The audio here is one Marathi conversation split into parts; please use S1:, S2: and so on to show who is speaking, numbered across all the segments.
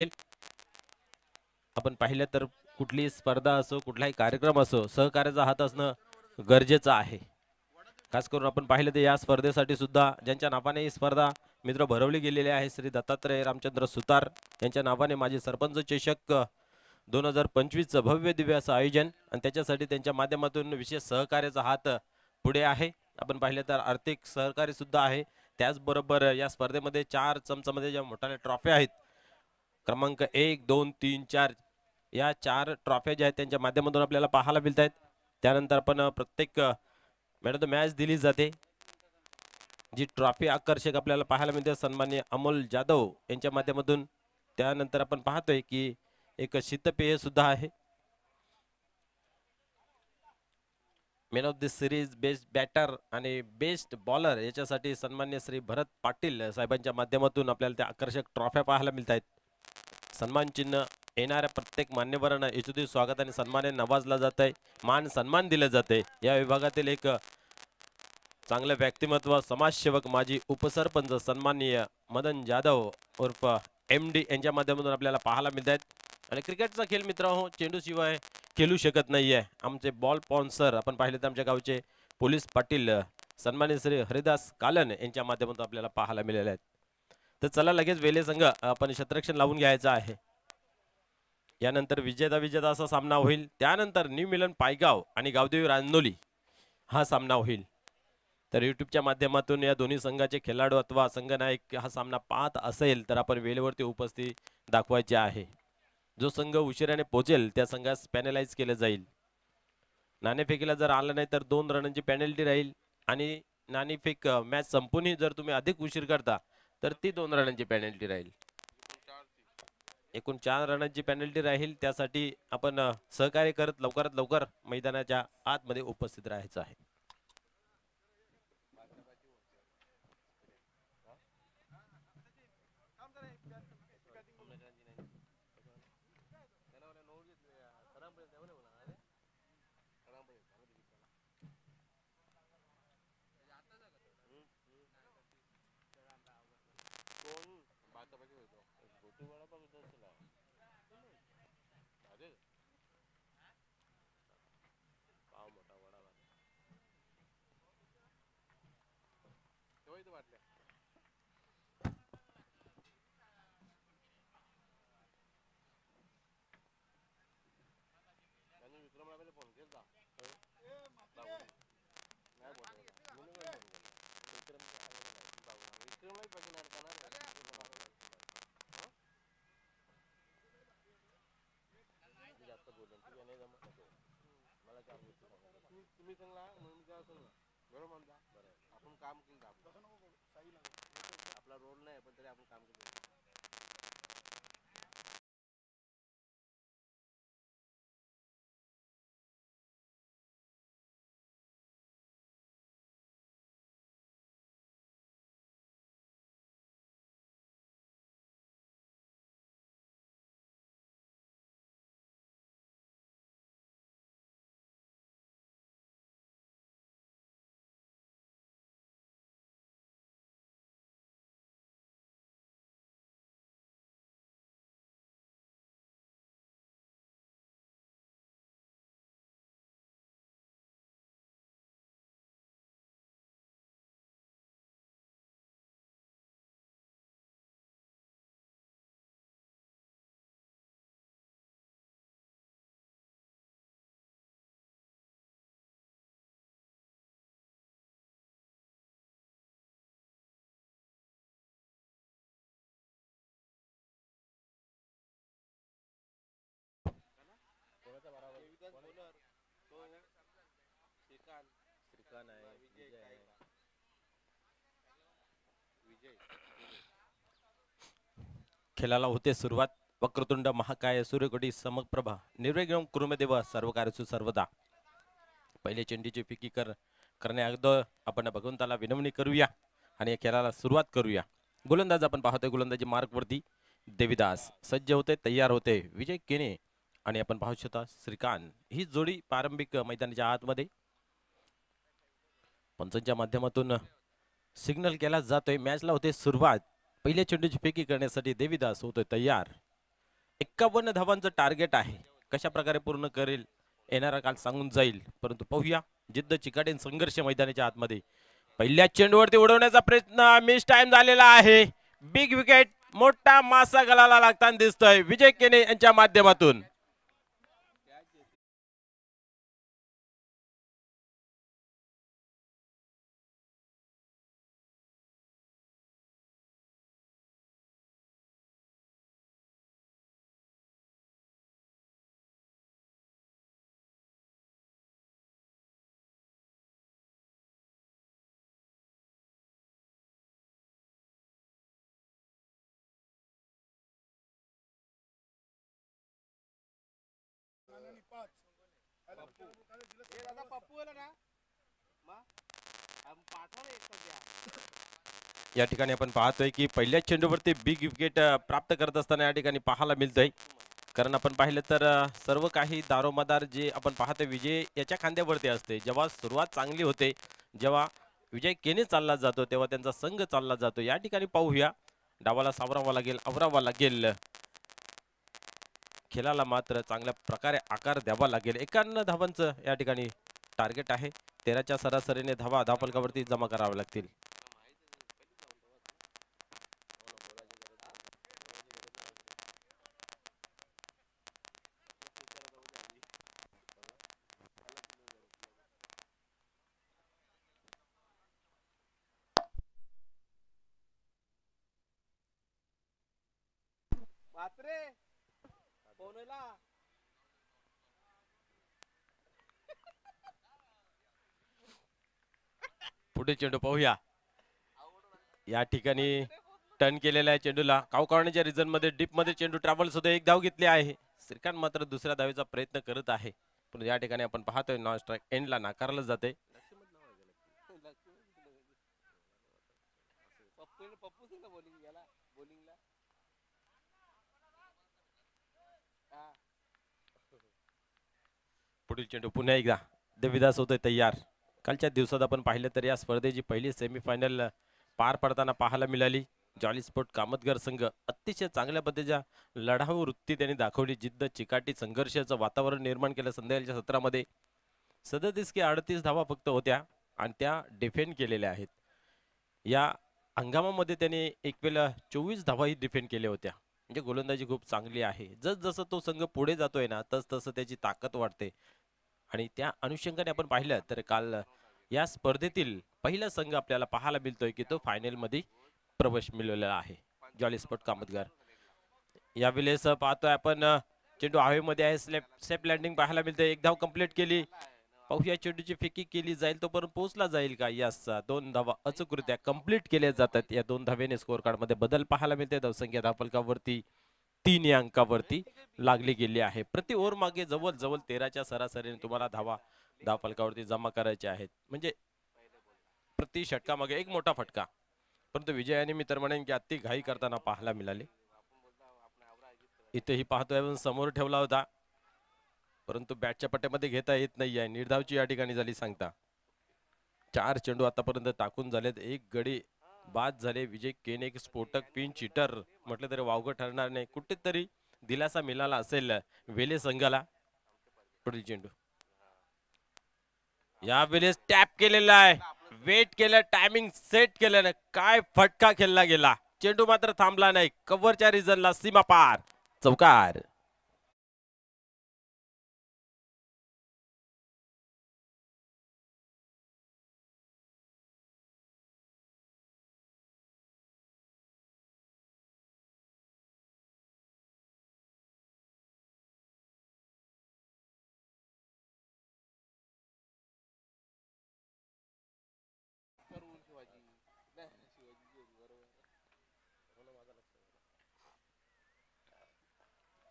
S1: आपण पाहिलं तर कुठलीही स्पर्धा असो कुठलाही कार्यक्रम असो सहकार्याचा हात असणं गरजेचं आहे. खास करून आपण पाहिलं तर या स्पर्धेसाठी सुद्धा ज्यांच्या नावाने ही स्पर्धा मित्र भरवली गेलेली आहे श्री दत्तात्रय रामचंद्र सुतार यांच्या नावाने माजी सरपंच चषक 2025 भव्य दिव्य असं आयोजन आणि त्याच्यासाठी त्यांच्या माध्यमातून विशेष सहकार्याचा हात पुढे आहे. आपण पाहिलं तर आर्थिक सहकार्य सुद्धा आहे. त्याचबरोबर या स्पर्धेमध्ये 4 चमचामध्ये ज्या मोठ्या ट्रॉफी आहेत क्रमांक 1 2 3 4 या 4 ट्रॉफ्या ज्या आहेत त्यांच्या माध्यमातून आपल्याला पाहायला मिळत आहेत. त्यानंतर आपण प्रत्येक मॅच दिली जाते. जी ट्रॉफी आकर्षक आपल्याला पाहायला मिळते सन्माननीय अमोल जाधव यांच्या माध्यमातून. त्यानंतर आपण पाहतोय की एक शीतपेय सुद्धा आहे. Man of the series best batter आणि बेस्ट बॉलर याच्यासाठी सन्मान्य श्री भरत पाटील साहेबांच्या माध्यमातून आपल्याला त्या आकर्षक ट्रॉफ्या पाहायला मिळत आहेत. सन्मान चिन्ह येणाऱ्या प्रत्येक मान्यवरांना यशोदी स्वागत आणि सन्मानाने नवाजला जात आहे. मान सन्मान दिले जाते. या विभागातील एक चांगले व्यक्तिमत्व समाजसेवक माजी उपसरपंच सन्माननीय मदन जाधव उर्फ MD यांच्या माध्यमातून आपल्याला पाहायला मिळत आहेत. आणि क्रिकेटचा खेळ मित्रांनो चेंडू शिवाय खेळू शकत नाहीये. आमचे बॉल स्पॉन्सर आपण पाहिले तर आमच्या गावचे पोलीस पाटील सन्माननीय श्री हरिदास कालन यांच्या माध्यमातून आपल्याला पाहायला मिळाले आहेत. तर चला लगेच वेले संघ आपण क्षेत्ररक्षण लावून घ्यायचं आहे. यानंतर विजेता असा सामना होईल. त्यानंतर न्यू मिलन पायगाव आणि गावदेवी रांजोली हा सामना होईल. तर यूट्यूबच्या माध्यमातून या दोन्ही संघाचे खेळाडू अथवा संघनायक हा सामना पाहत असेल तर आपण वेळेवरती उपस्थिती दाखवायची आहे. जो संघ उशिराने पोहोचेल त्या संघास पॅनलाइज केलं जाईल. नाणेफेकीला जर आलं नाही तर 2 रनांची पेनल्टी राहील आणि नाणेफेक मॅच संपून जर तुम्ही अधिक उशीर करता तर ती 2 रनांची पेनल्टी राहील. एकूण 4 रनांची पेनल्टी राहील. त्यासाठी आपण सहकार्य करत लवकरात लवकर मैदानाच्या आतमध्ये उपस्थित राहायचं आहे. खेळाला होते सुरुवात. वक्रतुंड महाकाय सूर्यकोटी समप्रभा निर्विघ्नं कुरुमेदेव सर्व कार्यसु सर्वदा. पहिले चेंडूची फिकी करण्या अगोदर आपण भगवंताला विनवणी करूया आणि या खेळाला सुरुवात करूया. गोलंदाज आपण पाहतोय गोलंदाजी मार्क वरती देविदास सज्ज होते तयार होते विजय केने आणि आपण पाहू शकता श्रीकांत. ही जोडी प्रारंभिक मैदानाच्या आतमध्ये पंचांच्या माध्यमातून सिग्नल केला जातोय. मॅचला होते सुरुवात. पहिल्या चेंडूची फेकी करण्यासाठी देविदास होतोय तयार. 51 धावांचं टार्गेट आहे. कशा प्रकारे पूर्ण करेल येणारा काल सांगून जाईल, परंतु पाहूया जिद्द चिकाटी आणि संघर्ष मैदानाच्या आतमध्ये. पहिल्या चेंडूवरती उडवण्याचा प्रयत्न मिस टाइम झालेला आहे. बिग विकेट, मोठा मासा गळाला लागताना दिसतोय विजय केने यांच्या माध्यमातून. या ठिकाणी आपण पाहतोय की पहिल्याच चेंडूवरती बिग विकेट प्राप्त करत असताना या ठिकाणी पाहायला मिळतंय. कारण आपण पाहिलं तर सर्व काही दारोमदार जे आपण पाहतोय विजय याच्या खांद्यावरती असते. जेव्हा सुरुवात चांगली होते, जेव्हा विजय केने चालला जातो, तेव्हा त्यांचा संघ चालला जातो. या ठिकाणी पाहूया डावाला सावरावा लागेल, आवरावा लागेल, खेळाला मात्र चांगल्या प्रकारे आकार द्यावा लागेल. 51 धावांचं या ठिकाणी टार्गेट आहे. 13च्या सरासरीने धावा धावफलकावरती जमा कराव्या लागतील. पुढे चेंडू पाहूया. या ठिकाणी टर्न केलेला आहे चेंडूला. कावकावण्याच्या रिझन मध्ये डीप मध्ये चेंडू ट्रॅव्हल्स होते. एक धाव घेतली आहे. श्रीकांत मात्र दुसऱ्या धावेचा प्रयत्न करत आहे, पण या ठिकाणी आपण पाहतोय नॉन स्ट्राईक एंडला नाकारलं जाते. पुढील चेंडू पुन्हा एकदा देविदास होतोय तयार. कालच्या दिवसात आपण पाहिलं तर या स्पर्धेची पहिली सेमीफायनल पार पडताना पाहायला मिळाली. जॉली स्पोर्ट कामतगर संघ अतिशय चांगल्या पद्धतीच्या लढाऊ वृत्ती त्यांनी दाखवली. जिद्द चिकाटी संघर्षाचं वातावरण निर्माण केलं. संध्याकाळच्या सत्रामध्ये 37 की 38 धावा फक्त होत्या आणि त्या डिफेंड केलेल्या आहेत. या हंगामामध्ये त्याने एक वेळेला 24 धावाही डिफेंड केल्या होत्या. म्हणजे गोलंदाजी खूप चांगली आहे. जसं तो संघ पुढे जातोय ना, तसं त्याची ताकद वाढते. आणि त्या अनुषंगाने आपण पाहिलं तर काल या स्पर्धेतील पहिला संघ आपल्याला पाहायला मिळतोय की तो फायनल मध्ये प्रवेश मिळवलेला आहे. Jolly sport Kamatgar. यावेळेस पाहतोय आपण चेंडू हवेमध्ये आहे. सेफ लँडिंग पाहायला मिळते. एक धाव कंप्लीट केली. पाहूया चेंडूची फेकी केली जाईल तोपर्यंत पोहोचला जाईल का. यस, 2 धावा अचूकरित्या कंप्लीट केल्या जातात. या 2 धावेने स्कोर कार्ड मध्ये बदल पाहायला मिळते. धावसंख्या धावफलकावरती 3 या अंकावरती लागली गेली आहे. प्रति ओव्हर मागे जवळ जवळ 13च्या सरासरीने तुम्हाला धावा धावफलकावरती जमा करायचे आहेत. म्हणजे प्रति षटकामागे एक मोठा फटका. परंतु विजयाने मी तर म्हणेन की अति घाई करताना पाहायला मिळाले. इथेही पाहतोय समोर ठेवला होता, परंतु बॅटच्या पट्ट्यामध्ये घेता येत नाहीये. निर्धावची या ठिकाणी झाली सांगता. 4 चेंडू आतापर्यंत टाकून झालेत. एक गडी बाद झाले. विजय केने एक स्फोटक पिन चिटर म्हटलं तरी वावगं ठरणार नाही. कुठेतरी दिलासा मिळाला असेल वेले संघाला. पुढील चेंडू यावेळेस टॅप केलेला आहे. वेट केलं, टायमिंग सेट केल्याने काय फटका खेळला गेला. चेंडू मात्र थांबला नाही. कव्हरच्या रिझनला सीमा पार. चौकार.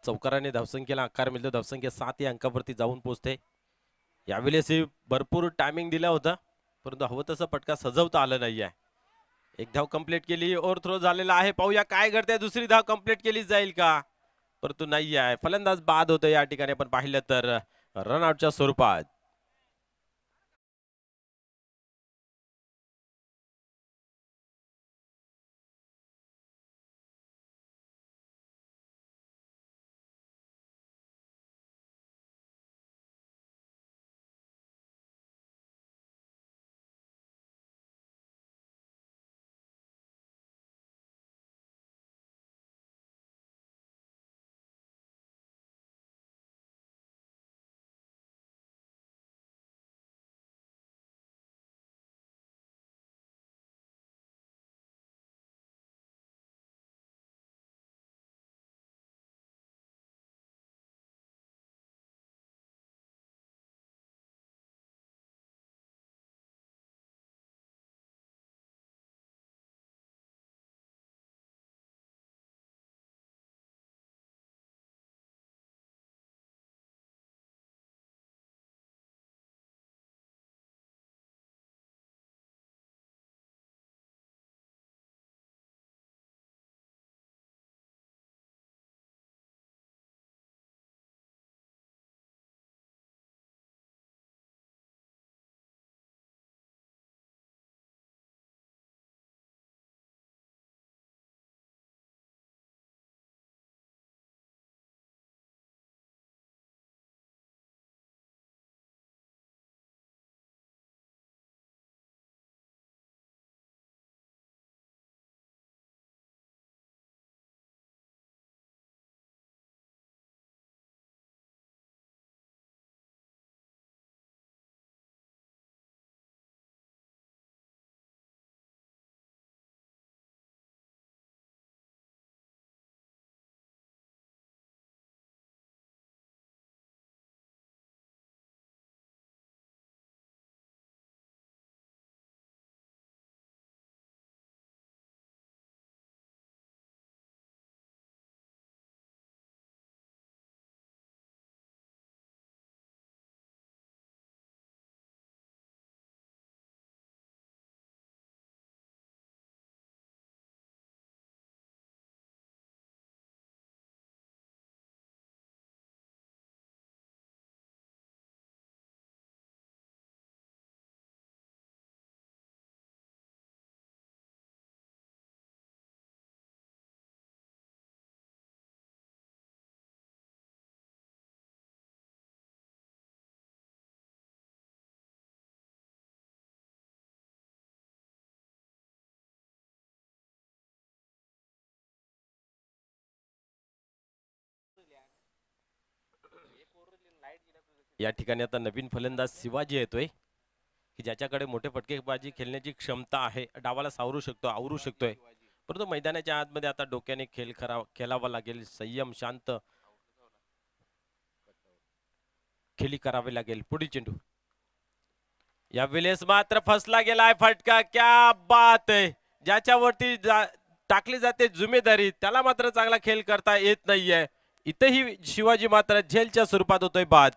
S1: चौकाराने धावसंख्येला आकार मिळतो. धावसंख्या 7 या अंकावरती जाऊन पोहोचते. यावेळेस भरपूर टायमिंग दिला होता, परंतु हवं तसं पटका सजवता आलं नाहीये. एक धाव कंप्लीट केली. ओव्हर थ्रो झालेला आहे. पाहूया काय घडते. दुसरी धाव कंप्लीट केली जाईल का, परंतु नाही आहे. फलंदाज बाद होतो या ठिकाणी आपण पाहिलं तर रनआउटच्या स्वरूपात. या ठिकाणी आता नवीन फलंदाज शिवाजी येतोय की ज्याच्याकडे मोठे फटकेबाजी खेळण्याची क्षमता आहे, डावाला सावरू शकतो, आवरू शकतोय. परंतु मैदानाच्या आतमध्ये आता डोक्याने खेळ खेळावा लागेल, संयम शांत खेळी करावी लागेल. पुढील चेंडू यावेळेस मात्र फसला गेलाय फटका. क्या बात आहे. ज्याच्यावरती टाकली जाते जिम्मेदारी त्याला मात्र चांगला खेळ करता येत नाहीये. इथेही शिवाजी मात्र झेलच्या स्वरूपात होतोय बाद.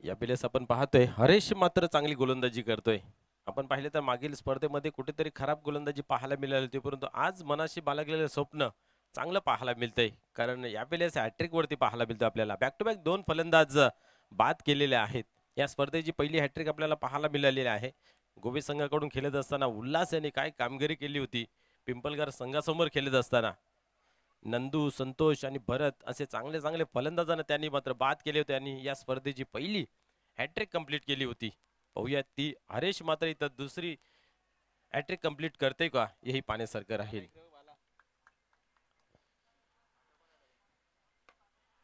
S1: या वेळेस आपण पाहतोय हरेश मात्र चांगली गोलंदाजी करतोय. आपण पाहिले तर मागील स्पर्धेमध्ये कुठेतरी खराब गोलंदाजी पाहायला मिळाली होती, परंतु आज मनाशी बाळगलेलं स्वप्न चांगलं पाहायला मिळतंय. कारण यावेळेस हॅट्रिक वरती पाहायला मिळतं आपल्याला. बॅक टू बॅक 2 फलंदाज बाद केलेले आहेत. या स्पर्धेची पहिली हॅट्रिक आपल्याला पाहायला मिळालेली आहे. गोवे संघाकडून खेळत असताना उल्हास यांनी काय कामगिरी केली होती पिंपलगार संघासमोर खेळत असताना. नंदू, संतोष आणि भरत असे चांगले चांगले फलंदाजांना त्यांनी मात्र बाद केले होते आणि या स्पर्धेची पहिली हॅट्रिक कंप्लीट केली होती. पाहूया ती हरेश मात्र इथं दुसरी हॅट्रिक कंप्लीट करते का हेही पाहण्यासारखं राहील.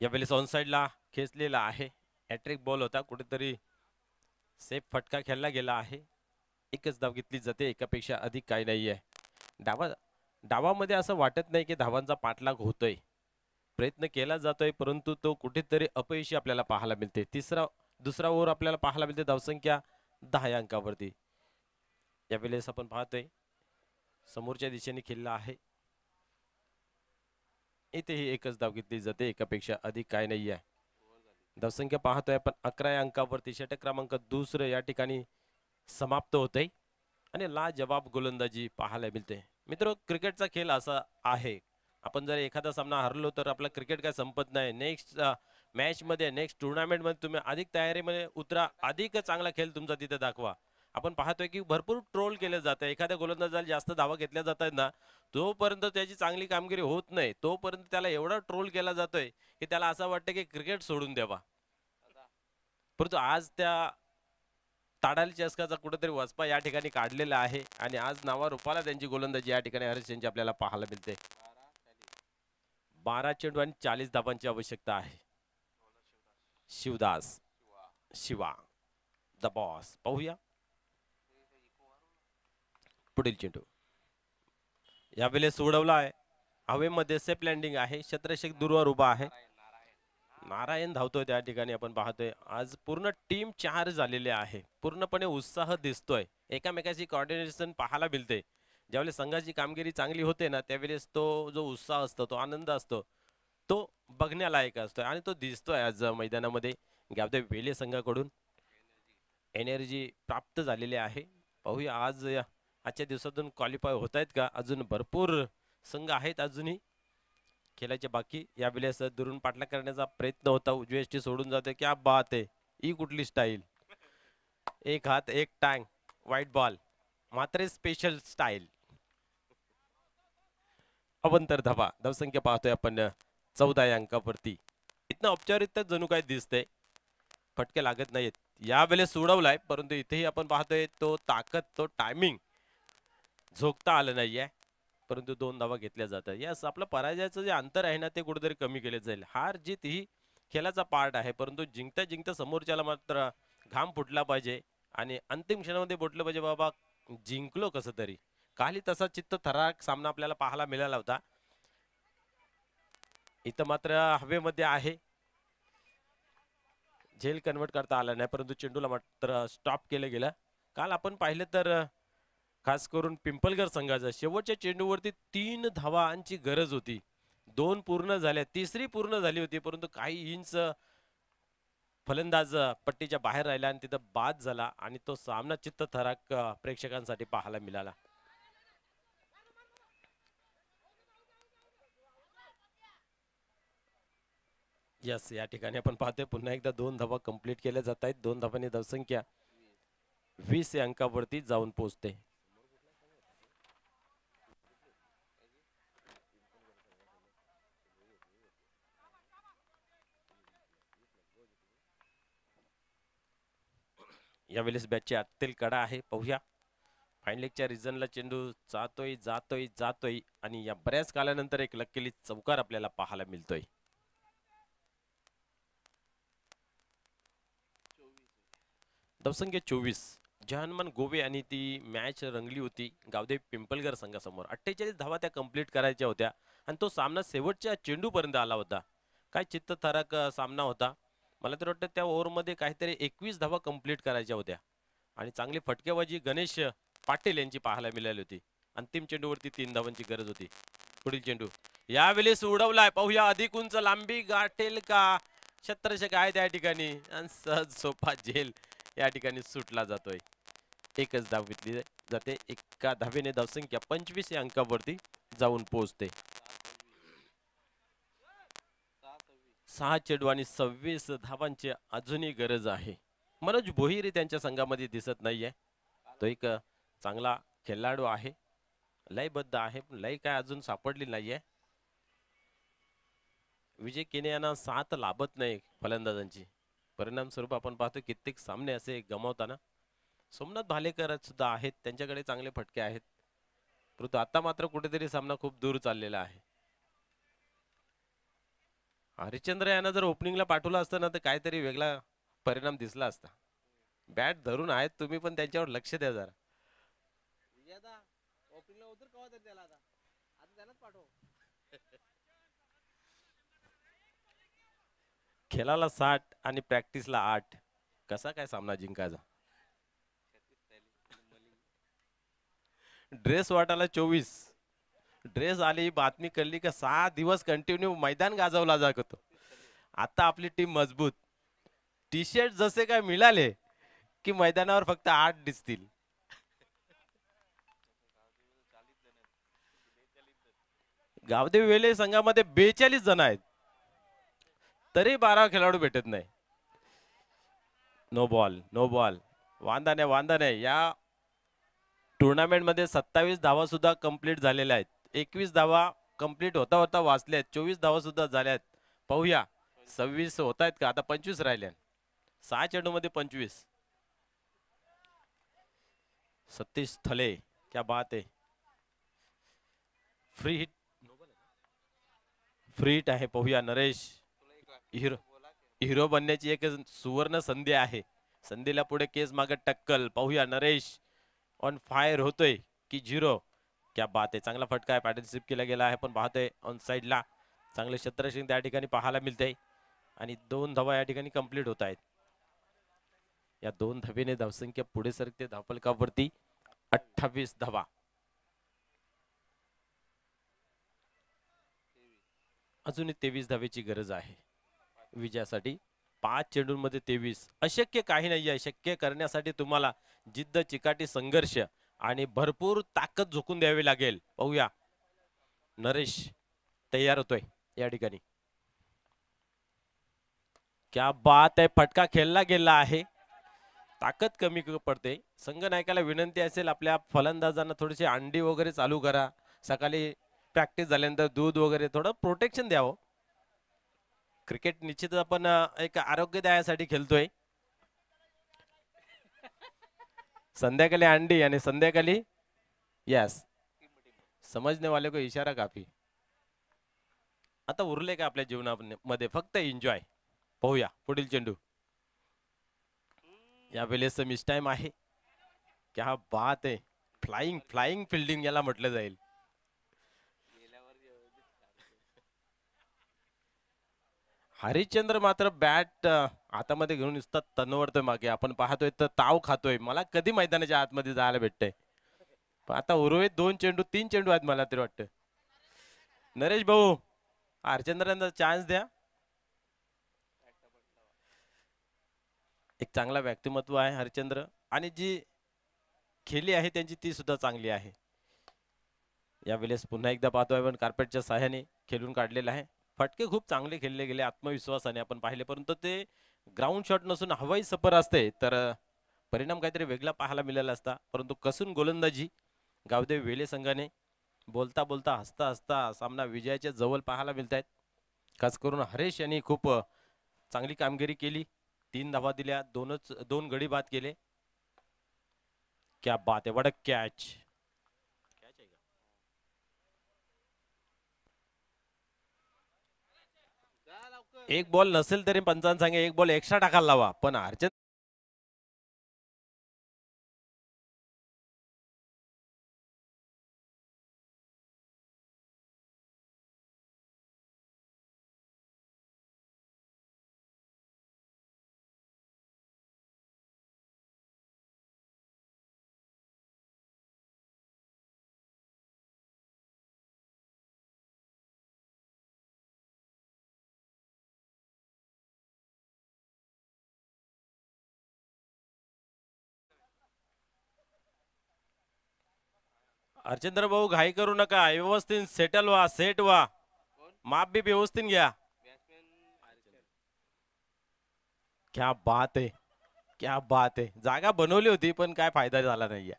S1: यावेळेस ऑन साइडला खेचलेला आहे. हॅट्रिक बॉल होता, कुठेतरी सेफ फटका खेळला गेला आहे. एकच धाव घेतली जाते, एकापेक्षा अधिक काही नाहीये. डावामध्ये असं वाटत नाही की धावांचा पाठलाग होतोय, प्रयत्न केला जातोय, परंतु तो कुठेतरी अपयशी आपल्याला पाहायला मिळते. दुसरा ओव्हर आपल्याला पाहायला मिळते धावसंख्या 10 या अंकावरती. यावेळेस आपण पाहतोय समोरच्या दिशेने खेळला आहे. इथेही एकच धाव घेतली जाते, एकापेक्षा अधिक काय नाही आहे. धावसंख्या पाहतोय आपण 11 या अंकावरती. षटक क्रमांक दुसरं या ठिकाणी समाप्त होते आणि लाजवाब गोलंदाजी पाहायला मिळते. मित्र, क्रिकेटचा खेळ असा आहे, आपण जर एखादा सामना हरलो तर आपला क्रिकेट काय संपत नाही. नेक्स्ट मॅच मध्ये, नेक्स्ट टुर्नामेंट मध्ये तुम्ही अधिक तयारीमध्ये उतरा, अधिक चांगला खेळ तुमचा तिथे दाखवा. आपण पाहतोय की भरपूर ट्रोल केले जाते. एखाद्या गोलंदाजाला जास्त धावा घेतल्या जात आहेत ना, तोपर्यंत त्याची चांगली कामगिरी होत नाही, तोपर्यंत त्याला एवढा ट्रोल केला जातोय की त्याला असं वाटतं की क्रिकेट सोडून द्यावा. परंतु आज त्या ताडाली चषकाचा कुठेतरी वचपा या ठिकाणी काढलेला आहे आणि आज नावा रूपाला त्यांची गोलंदाजी या ठिकाणी हरीश यांची आपल्याला पाहायला मिळते. 12 चेंडू आणि 40 धावांची आवश्यकता आहे. Shiva the boss. पाहूया पुढील चेंडू. यावेळेस उडवला आहे, हवेमध्ये सेफ लँडिंग आहे. क्षेत्ररक्षक दूरवर उभा आहे. नारायण धावतोय त्या ठिकाणी. आपण पाहतोय आज पूर्ण टीम चार्ज झालेले आहे, पूर्णपणे उत्साह दिसतोय, एकामेकाची कोऑर्डिनेशन पाहायला मिळते. ज्यावेळेस संघाची कामगिरी चांगली होते ना, त्यावेळेस तो जो उत्साह असतो, तो आनंद असतो, तो बघण्यालायक असतोय आणि तो दिसतोय आज मैदानामध्ये. गावदेव वेले संघाकडून एनर्जी प्राप्त झालेली आहे. पाहूया आजच्या दिवसातून क्वालिफाय होत आहेत का. अजून भरपूर संघ आहेत अजूनही खेळायचे बाकी. यावेळेस दुरून पाठला करण्याचा प्रयत्न होता, उजवेष्टी सोडून जाते. क्या बात आहे, ही कुठली स्टाईल. एक हात एक टँग, व्हाईट बॉल, मात्र स्पेशल स्टाईल. अवंतर धावा. धावसंख्या पाहतोय आपण 14 या अंकावरती. इथनं औपचारिकता जणू काय दिसते, फटके लागत नाहीत. यावेळेस सोडवलाय, परंतु इथेही आपण पाहतोय तो ताकद, तो टायमिंग झोकता आलं नाहीये, परंतु 2 धावा घेतल्या जातात. यस, आपलं पराजयाचं जे अंतर आहे ना, ते कुठेतरी कमी केले जाईल. हार जीत ही खेळाचा पार्ट आहे, परंतु जिंकता जिंकता समोरच्याला मात्र घाम फुटला पाहिजे आणि अंतिम क्षणामध्ये बोटलं पाहिजे, बाबा जिंकलो कसं तरी. कालही तसा चित्त थरारक सामना आपल्याला पाहायला मिळाला होता. इथं मात्र हवेमध्ये आहे, झेल कन्वर्ट करता आला नाही, परंतु चेंडूला मात्र स्टॉप केलं गेलं. काल आपण पाहिलं तर खास करून पिंपलगर संघाचा शेवटच्या चेंडूवरती 3 धावांची गरज होती. 2 पूर्ण झाल्या, तिसरी पूर्ण झाली होती, परंतु काही इंच फलंदाज पट्टीच्या बाहेर राहिला आणि तिथं बाद झाला आणि तो सामना चित्तथरारक प्रेक्षकांसाठी पाहायला मिळाला. यस, या ठिकाणी आपण पाहतोय पुन्हा एकदा 2 धावा कंप्लीट केल्या जात आहेत. 2 धावांनी धावसंख्या 20 या अंकावरती जाऊन पोहोचते. यावेळेस बॅटची आतील कडा आहे, पाहूया. फाईन लेगच्या रिजनला चेंडू जातोय जातोय जातोय आणि या बऱ्याच कालानंतर एक लक्कीली चौकार आपल्याला पाहायला मिळतोय. धावसंख्या 24. जहानमान गोवे आणि ती मॅच रंगली होती गावदेव पिंपलगर संघासमोर. 48 धावा त्या कंप्लीट करायच्या होत्या आणि तो सामना शेवटच्या चेंडूपर्यंत आला होता. काय चित्तथरारक सामना होता. मला तर वाटतं त्या ओव्हरमध्ये काहीतरी 21 धावा कंप्लीट करायच्या होत्या आणि चांगली फटकेबाजी गणेश पाटील यांची पाहायला मिळाली होती. अंतिम चेंडूवरती 3 धावांची गरज होती. पुढील चेंडू यावेळेस उडवलाय, पाहूया अधिक उंच लांबी गाठेल का. क्षेत्ररक्षक आहे त्या ठिकाणी आणि सहज सोपा झेल या ठिकाणी सुटला जातोय. एकच धाव घेतली जाते. एका धावेने धावसंख्या 25 या अंकावरती जाऊन पोहोचते. 6 चेंडू आणि 26 धावांची अजूनही गरज आहे. मनोज भोईर त्यांच्या संघामध्ये दिसत नाहीये. तो एक चांगला खेळाडू आहे, लयबद्ध आहे, पण लय काय अजून सापडली नाहीये. विजय केने यांना 7 लाभत नाही फलंदाजांची. परिणाम स्वरूप आपण पाहतो कित्येक सामने असे गमावताना. सोमनाथ भालेकर सुद्धा आहेत, त्यांच्याकडे चांगले फटके आहेत, परंतु आता मात्र कुठेतरी सामना खूप दूर चाललेला आहे. हरिश्चंद्र यांना जर ओपनिंगला पाठवलं असतं ना तर काहीतरी वेगळा परिणाम दिसला असता. बॅट धरून आहेत तुम्ही, पण त्यांच्यावर लक्ष द्या जरा. खेळाला 60 आणि प्रॅक्टिसला 8. कसा काय सामना जिंकायचा. ड्रेस वाटायला 24. ड्रेस आली, बातमी कळली का 6 दिवस कंटिन्यू मैदान गाजवला जात होतं. आता आपली टीम मजबूत. टी शर्ट जसे काय मिळाले की मैदानावर फक्त 8 दिसतील. गावदेव वेले संघामध्ये 42 जण आहेत, तरी 12 खेळाडू भेटत नाही. No ball no ball. वांदा नाही वांदा नाही. या टुर्नामेंट मध्ये 27 धावा सुद्धा कंप्लीट झालेल्या आहेत. 21 धावा कंप्लीट होता होता वाचल्यात. 24 धावा सुद्धा झाल्यात. पाहूया 26 होत आहेत का. आता 25 राहिल्या. 6 चेंडू मध्ये 25. सतीश थले, क्या बात आहे. फ्री हिट, फ्री हिट आहे. पाहूया नरेश. हिरो हिरो बनण्याची एक सुवर्ण संधी आहे. संधीला पुढे केस मागे टक्कल. पाहूया नरेश ऑन फायर होतोय की 0. क्या बात आहे. चांगला फटका आहे, पार्टिसिपेट केला गेला आहे, पण पाहतोय ऑन साइडला चांगले क्षेत्ररक्षण त्या ठिकाणी पाहायला मिळते आणि 2 धावा या ठिकाणी कंप्लीट होत आहेत. या 2 धावेने धावसंख्या पुढे सरकते धावफलकावरती 28 धावा. अजूनही 23 धावेची गरज आहे विजयासाठी. 5 चेंडूंमध्ये 23 अशक्य काही नाही आहे. शक्य करण्यासाठी तुम्हाला जिद्द, चिकाटी, संघर्ष आणि भरपूर ताकद झोकून द्यावी लागेल. पाहूया नरेश तयार होतोय या ठिकाणी. क्या बात आहे. फटका खेळला गेला आहे. ताकद कमी पडते. संघनायकाला विनंती असेल आपल्या फलंदाजांना थोडीशी अंडी वगैरे चालू करा. सकाळी प्रॅक्टिस झाल्यानंतर दूध वगैरे थोडं प्रोटेक्शन द्यावं. क्रिकेट निश्चित आपण एक आरोग्यदायासाठी खेळतोय. संध्याकाळी अंडी आणि संध्याकाळी यस, समजने वाले को इशारा काफी. आता उरले का आपल्या जीवनामध्ये फक्त एन्जॉय. पाहूया पुढील चेंडू. या वेळेस मिस टाइम आहे. क्या बात आहे. फ्लाइंग फ्लाइंग फिल्डिंग याला म्हटलं जाईल. हरिश्चंद्र मात्र बॅट हातामध्ये घेऊन नुसतं तनवरतोय मागे. आपण पाहतोय तर ताव खातोय. मला कधी मैदानाच्या आतमध्ये जायला भेटतंय. पण आता उर्वरित 2 चेंडू 3 चेंडू आहेत मला तरी वाटतं. नरेश भाऊ, हरिश्चंद्रांना चान्स द्या. एक चांगला व्यक्तिमत्व आहे हरिश्चंद्र आणि जी खेळी आहे त्यांची ती सुद्धा चांगली आहे. यावेळेस पुन्हा एकदा पाहतोय आपण कार्पेटच्या सहाय्याने खेळून काढलेला आहे. फटके खूप चांगले खेळले गेले आत्मविश्वासाने आपण पाहिले, परंतु ते ग्राउंड शॉट नसून हवाई सफर असते तर परिणाम काहीतरी वेगळा पाहायला मिळाला असता. परंतु कसून गोलंदाजी गावदेवी वेले संघाने बोलता बोलता हसता हसता सामना विजयाच्या जवळ पाहायला मिळत आहेत. खास करून हरेश यांनी खूप चांगली कामगिरी केली. 3 धावा दिल्या, दोन गडी बाद केले. क्या बात आहे, वडक कॅच. एक बॉल नसेल तरी पंचांनी सांगे एक बॉल एक्स्ट्रा टाकायला लावा, पण अर्चन अर्चंद्र भाऊ घाई करू नका, व्यवस्थित सेटल व्हा, सेट व्हा, माप बी व्यवस्थित घ्या. क्या बात आहे, क्या बात आहे. जागा बनवली होती पण काय फायदा झाला नाहीये.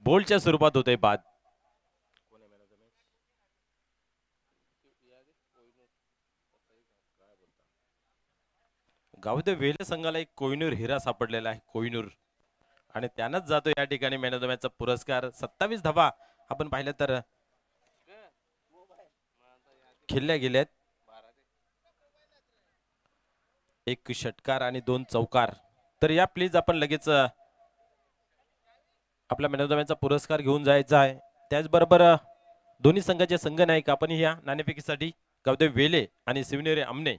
S1: बोल्डच्या स्वरूपात होते बाद. गावदेवी वेले संघाला एक कोहिनूर हिरा सापडलेला आहे, कोहिनूर, आणि त्यानंच जातो या ठिकाणी मॅन ऑफ द मॅचचा पुरस्कार. 27 धावा आपण पाहिलं तर खेळल्या गेल्यात. एक षटकार आणि 2 चौकार. तर या प्लीज आपण लगेच आपल्या मॅन ऑफ द मॅचचा पुरस्कार घेऊन जायचा आहे. त्याचबरोबर दोन्ही संघाचे संघनायक आपण या नाणेफेकीसाठी गावदेवी वेले आणि शिवनेरी आमने,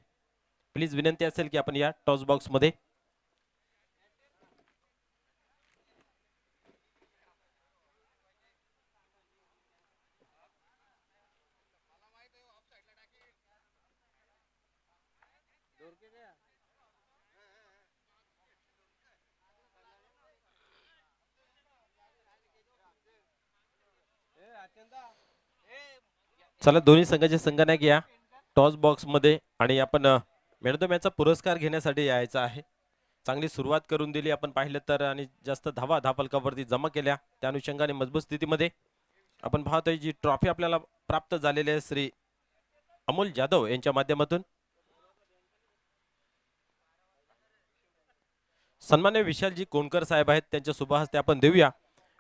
S1: प्लीज विनंती असेल की आपण या टॉस बॉक्स मध्ये चला दोन्ही संघाचे संघनायक या टॉस बॉक्स मध्ये आणि आपण मॅन ऑफ द मॅचचा पुरस्कार घेण्यासाठी यायचा आहे. चांगली सुरुवात करून दिली आपण पाहिलं तर, आणि जास्त धावा धापलकावरती जमा केल्या, त्या अनुषंगाने मजबूत स्थितीमध्ये आपण पाहतोय जी ट्रॉफी आपल्याला प्राप्त झालेली आहे श्री अमोल जाधव यांच्या माध्यमातून. सन्मान्य विशालजी कोणकर साहेब आहेत, त्यांच्या शुभ हस्ते आपण देऊया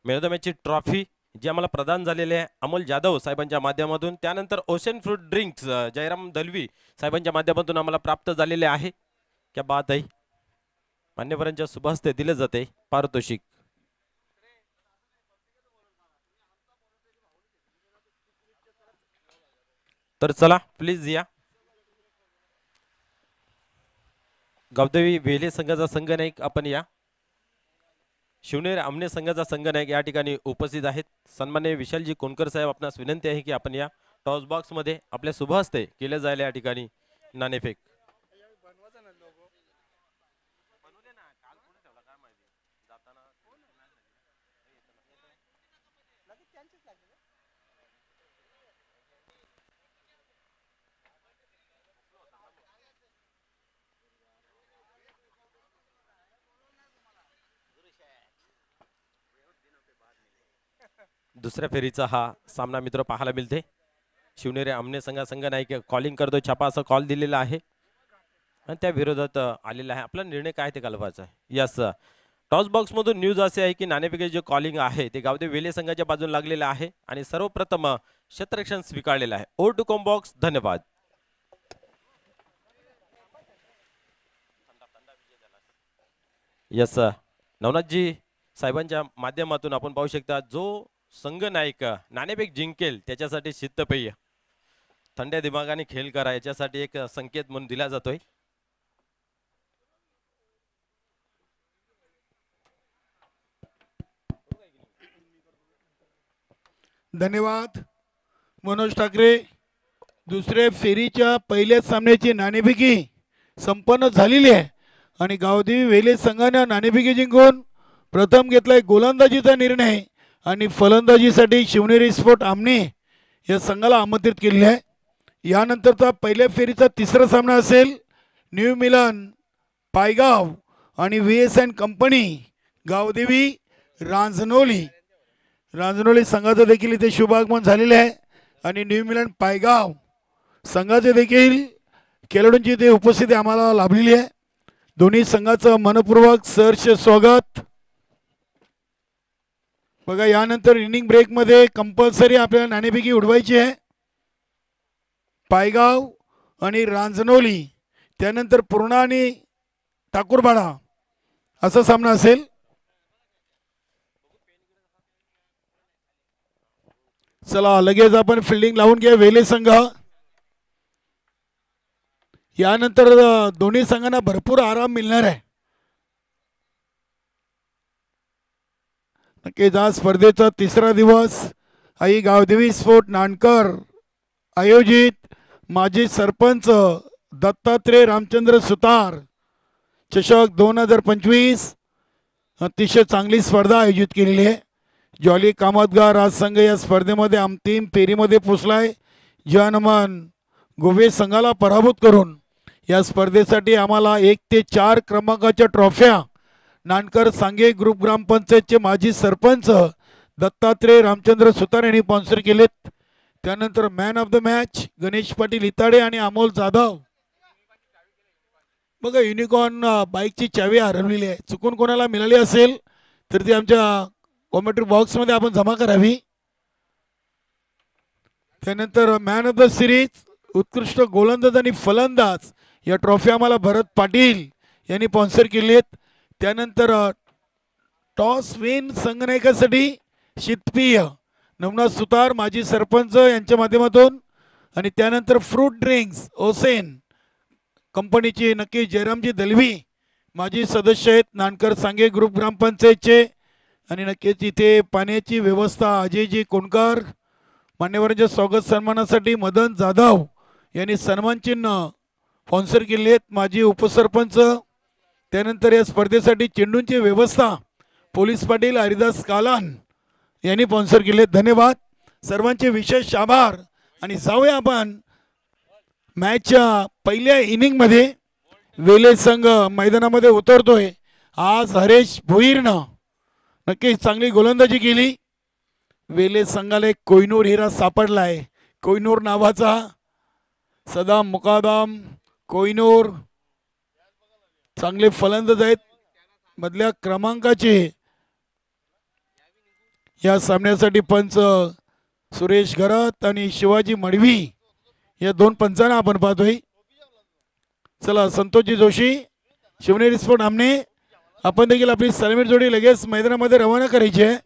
S1: मॅन ऑफ द मॅचची ट्रॉफी जी आम्हाला प्रदान झालेली आहे अमोल जाधव साहेबांच्या माध्यमातून. त्यानंतर ocean fruit drinks Jairam Dalvi साहेबांच्या माध्यमातून आम्हाला प्राप्त झालेले आहे. क्या बात आहे, मान्यवरांच्या शुभ हस्ते दिले जाते पारितोषिक. तर चला प्लीज या. गावदेवी वेले संघाचा संघनायक आपण या, शिवनेरी आमने संघाचा संघनायक या ठिकाणी उपस्थित आहेत. सन्मान्य विशालजी कोणकर साहेब, आपणास विनंती आहे की आपण या टॉस बॉक्स मध्ये आपल्या शुभ हस्ते केले जायला या ठिकाणी नाणेफेक. दुसऱ्या फेरीचा हा सामना मित्र पाहायला मिळते. शिवनेरी आमने संघनायक कॉलिंग करतोय, छापा असा कॉल दिलेला आहे आणि त्या विरोधात आलेला आहे. आपला निर्णय काय ते कळवायचा आहे. यस, टॉस बॉक्स मधून न्यूज असे आहे की नाणेफेकीचे जे कॉलिंग आहे ते गावदेवी वेले संघाच्या बाजून लागलेलं आहे आणि सर्वप्रथम क्षेत्ररक्षण स्वीकारलेलं आहे. ओ टू कॉम बॉक्स, धन्यवाद. यस, नवनाथजी साहेबांच्या माध्यमातून आपण पाहू शकता जो संघनायक नाणेफेक जिंकेल त्याच्यासाठी शीतपेय, थंड्या दिमागाने खेळ करा याच्यासाठी एक संकेत म्हणून दिला जातोय.
S2: धन्यवाद मनोज ठाकरे. दुसऱ्या फेरीच्या पहिल्या सामन्याची नाणेफेकी संपन्न झालेली आहे आणि गावदेवी वेले संघाने नाणेफेकी जिंकून प्रथम घेतलाय गोलंदाजीचा निर्णय आणि फलंदाजीसाठी शिवनेरी स्पोर्ट आमने या संघाला आमंत्रित केलेले आहे. यानंतरचा पहिल्या फेरीचा तिसरा सामना असेल न्यू मिलन पायगाव आणि VSN कंपनी गावदेवी रांजनोली. रांजनोली संघाचं देखील इथे शुभागमन झालेले आहे आणि न्यू मिलन पायगाव संघाचे देखील खेळाडूंची इथे उपस्थिती आम्हाला लाभलेली आहे. दोन्ही संघाचं मनपूर्वक सहर्ष स्वागत. बघा यानंतर इनिंग ब्रेकमध्ये कंपल्सरी आपल्याला नाणेफेकी उडवायची आहे. पायगाव आणि रांजनोली त्यानंतर पूर्णा आणि ठाकूरबाडा असा सामना असेल. चला लगेच आपण फिल्डिंग लावून घ्या वेले संघ. यानंतर दोन्ही संघांना भरपूर आराम मिळणार आहे. नक्कीच आज स्पर्धेचा तिसरा दिवस आई गावदेवी स्पोर्ट नानकर आयोजित माजी सरपंच दत्तात्रय रामचंद्र सुतार चषक 2025 अतिशय चांगली स्पर्धा आयोजित केलेली आहे. जॉली कामतगार आज संघ या स्पर्धेमध्ये अंतिम फेरीमध्ये पोचलाय. जनमन गोवे संघाला पराभूत करून या स्पर्धेसाठी आम्हाला 1 ते 4 क्रमांकाच्या ट्रॉफ्या नानकर सांगे ग्रुप ग्रामपंचायतचे माजी सरपंच दत्तात्रय रामचंद्र सुतार यांनी स्पॉन्सर केलेत. त्यानंतर man of the match Ganesh Patil Itade आणि अमोल जाधव. बघा युनिकॉर्न बाईकची चावी हरवलेली आहे. चुकून कोणाला मिळाली असेल तर ती आमच्या कॉमेंट्री बॉक्समध्ये आपण जमा करावी. त्यानंतर मॅन ऑफ द सिरीज उत्कृष्ट गोलंदाज आणि फलंदाज या ट्रॉफी आम्हाला भरत पाटील यांनी स्पॉन्सर केली आहेत. त्यानंतर टॉस विन संघनायकासाठी शीतपेय नवनाथ सुतार माजी सरपंच यांच्या माध्यमातून आणि त्यानंतर फ्रूट ड्रिंक्स ओसेन कंपनीची नक्की जयरामजी दलवी माजी सदस्य आहेत नानकर सांगे ग्रुप ग्रामपंचायतचे आणि नक्कीच इथे पाण्याची व्यवस्था अजयजी कोणकर. मान्यवरांच्या स्वागत सन्मानासाठी मदन जाधव यांनी सन्मान चिन्ह स्पॉन्सर केले आहेत माजी उपसरपंच. त्यानंतर या स्पर्धेसाठी चेंडूंची व्यवस्था पोलीस पाटील हरिदास कालान यांनी स्पॉन्सर केले. धन्यवाद सर्वांचे विशेष आभार. आणि जाऊया आपण मॅचच्या पहिल्या इनिंगमध्ये. वेले संघ मैदानामध्ये उतरतोय. आज हरेश भोईरनं नक्कीच चांगली गोलंदाजी केली. वेले संघाला एक कोहिनूर हिरा सापडलाय. कोहिनूर नावाचा सदाम मुकादम कोहिनूर चांगले फलंदाज आहेत. मधल्या क्रमांकाचे या सामन्यासाठी पंच सुरेश घरत आणि शिवाजी मडवी या दोन पंचांना आपण पाहतोय. चला संतोषजी जोशी शिवनेरी स्पोर्ट आमने आपण देखील आपली सलामी जोडी लगेच मैदानामध्ये रवाना करायची आहे.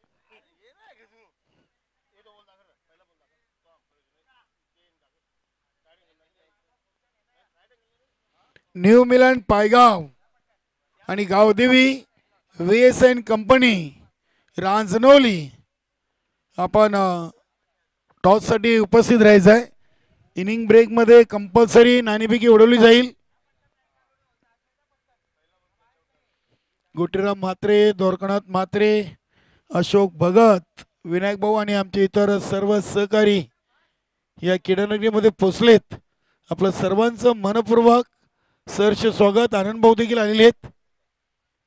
S2: न्यू मिलन पायगाव आणि गावदेवी VSN कंपनी रांजनोली आपण टॉससाठी उपस्थित राहायचं आहे. इनिंग ब्रेकमध्ये कंपल्सरी नाणेफेकी उडवली जाईल. गोटीराम म्हात्रे द्वारकानाथ म्हात्रे अशोक भगत विनायक भाऊ आणि आमचे इतर सर्व सहकारी या क्रीडानगरीमध्ये पोचलेत. आपलं सर्वांचं मनपूर्वक सहर्ष स्वागत. आनंद भाऊ देखील आलेले आहेत.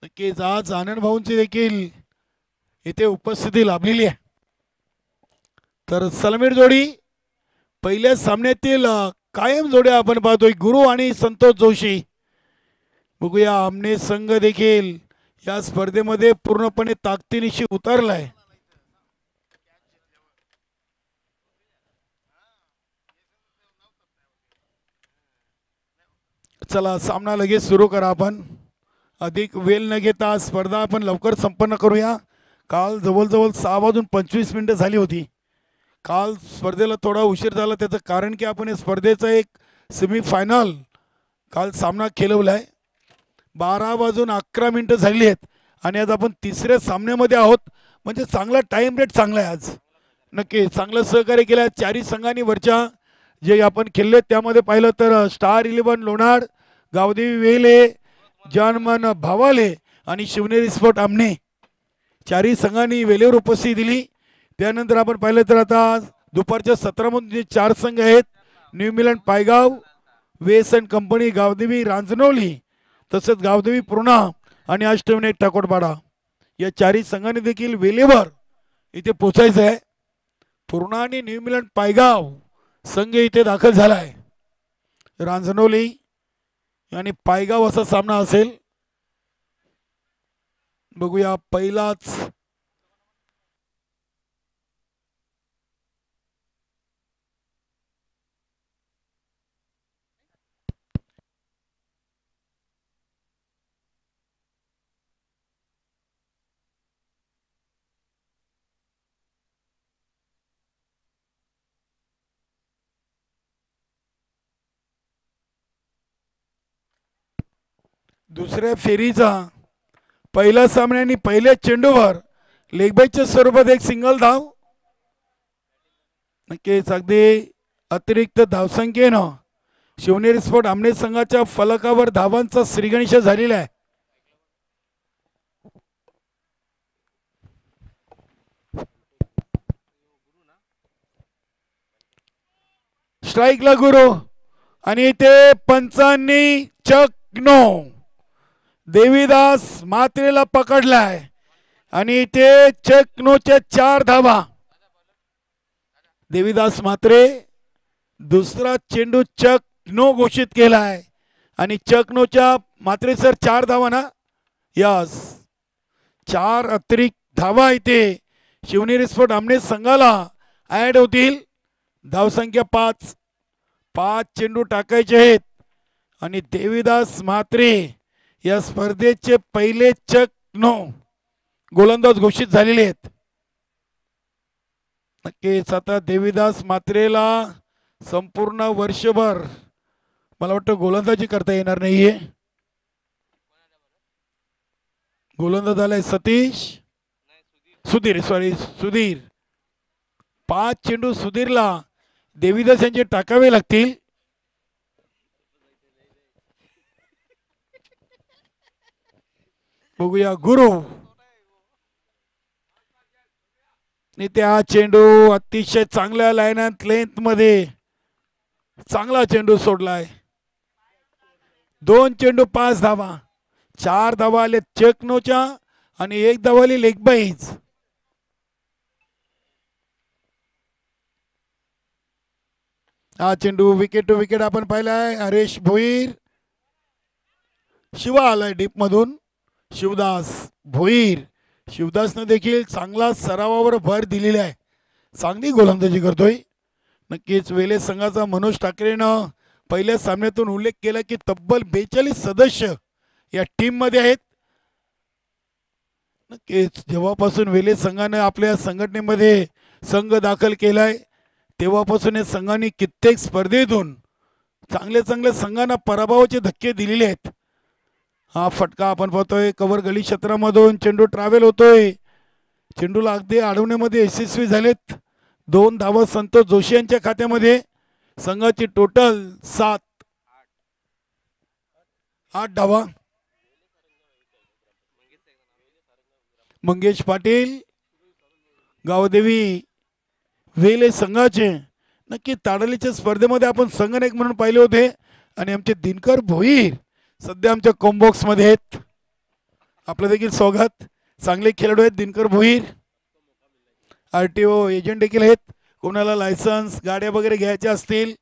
S2: नक्कीच आज आनंद भाऊंची देखील इथे उपस्थिती लाभलेली आहे. तर सलामीर जोडी पहिल्या सामन्यातील कायम जोड्या आपण पाहतोय गुरु आणि संतोष जोशी. बघूया आमने संघ देखील या स्पर्धेमध्ये पूर्णपणे ताकदीनिशी उतरलाय. चला सामना लगेच सुरू करा. आपण अधिक वेळ न घेता स्पर्धा आपण लवकर संपन्न करूया. काल जवळजवळ 6:25 झाली होती. काल स्पर्धेला थोडा उशीर झाला. त्याचं कारण की आपण या स्पर्धेचा एक सेमीफायनल काल सामना खेळवला आहे. 12:11 झाली आहेत आणि आज आपण तिसऱ्या सामन्यामध्ये आहोत. म्हणजे चांगला टाइम रेट चांगला आहे. आज नक्की चांगलं सहकार्य केलं आहे चारही संघांनी. वरच्या जे आपण खेळले त्यामध्ये पाहिलं तर स्टार 11 लोणार, गावदेवी वेले, जानमन भावाले आणि शिवनेरी स्पोर्ट आमने चारही संघांनी वेळेवर उपस्थिती दिली. त्यानंतर आपण पाहिलं तर आता दुपारच्या सत्रामध्ये 4 संघ आहेत. न्यू मिलन पायगाव, वेस अँड कंपनी गावदेवी रांजनोली, तसेच गावदेवी पूर्णा आणि अष्टविनायक ठाकोरपाडा या चारही संघाने देखील वेळेवर इथे पोचायचं आहे. पूर्णा आणि न्यू मिलन पायगाव संघ इथे दाखल झालाय. रांजनोली आणि पायगाव असा सामना असेल. बघूया पहिलाच दुसऱ्या फेरीचा पहिला सामन्याने पहिल्या चेंडूवर लेगबाईच्या स्वरूपात एक सिंगल धाव. नक्कीच अगदी अतिरिक्त धावसंख्येनं शिवनेरी स्पोर्ट आमने संघाच्या फलकावर धावांचा श्रीगणेश झालेला आहे. स्ट्राईकला गुरु आणि ते पंचांनी चकनो देवीदास मात्रेला पकडलाय आणि ते चकनोच्या 4 धावा. देवीदास मात्रे दुसरा चेंडू चकनो घोषित केलाय आणि चकनोच्या मात्रे सर 4 धावा ना. यस, 4 अतिरिक्त धावा इथे शिवनेरी स्पोर्ट आमने संघाला ऍड होतील. धावसंख्या 5. 5 चेंडू टाकायचे आहेत आणि देवीदास म्हात्रे या स्पर्धेचे पहिले चकनो गोलंदाज घोषित झालेले आहेत. नक्कीच आता देवीदास म्हात्रेला संपूर्ण वर्षभर मला वाटतं गोलंदाजी करता येणार नाहीये. गोलंदाज आलाय सुधीर. 5 चेंडू सुधीरला देवीदास यांचे टाकावे लागतील. बघूया गुरु त्या चेंडू अतिशय चांगल्या लाईन अँड लेंथ मध्ये चांगला चेंडू सोडलाय. 2 चेंडू 5 धावा. 4 धावा आले चकनोच्या आणि 1 धावा आली लेगबाईज. हा चेंडू विकेट टू विकेट आपण पाहिलाय. हरेश भोईर, शिवा आलाय डीप मधून. शिवदास भोईर, शिवदासनं देखील चांगला सरावावर भर दिलेला आहे. चांगली गोलंदाजी करतोय. नक्कीच वेले संघाचा मनोज ठाकरेनं पहिल्या सामन्यातून उल्लेख केला की तब्बल 42 सदस्य या टीम मध्ये आहेत. नक्कीच जेव्हापासून वेले संघाने आपल्या संघटनेमध्ये संघ दाखल केलाय तेव्हापासून या संघाने कित्येक स्पर्धेतून चांगल्या संघांना पराभवाचे धक्के दिलेले आहेत. हा फटका आपण पाहतोय कव्हर गली क्षेत्रामधून चेंडू ट्रॅव्हल होतोय. चेंडूला अगदी अडवण्यामध्ये यशस्वी झालेत. 2 धावा संतोष जोशी यांच्या खात्यामध्ये. संघाची टोटल 8 धावा. मंगेश पाटील गावदेवी वेले संघाचे नक्की ताडलीच्या स्पर्धेमध्ये आपण संघनायक म्हणून पाहिले होते आणि आमचे दिनकर भोईर सध्या आमच्या कॉम्बॉक्स मध्ये आहेत. आपलं देखील स्वागत. चांगले खेळाडू आहेत दिनकर भोईर. RTO एजंट देखील आहेत. कोणाला लायसन्स गाड्या वगैरे घ्यायच्या असतील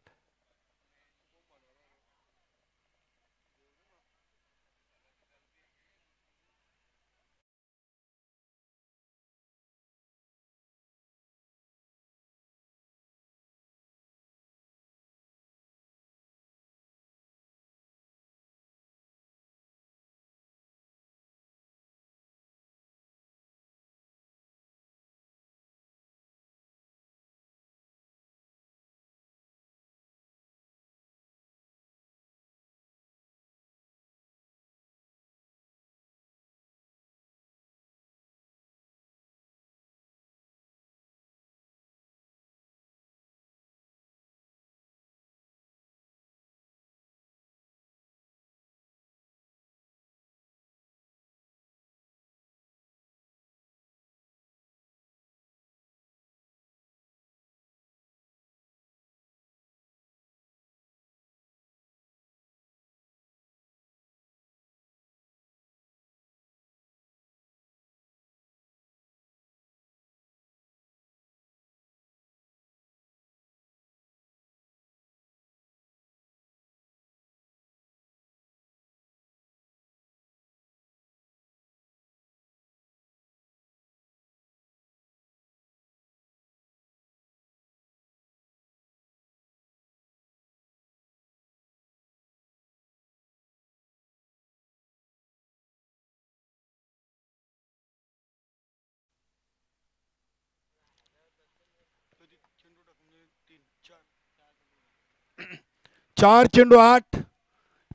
S2: 4 चेंडू 8.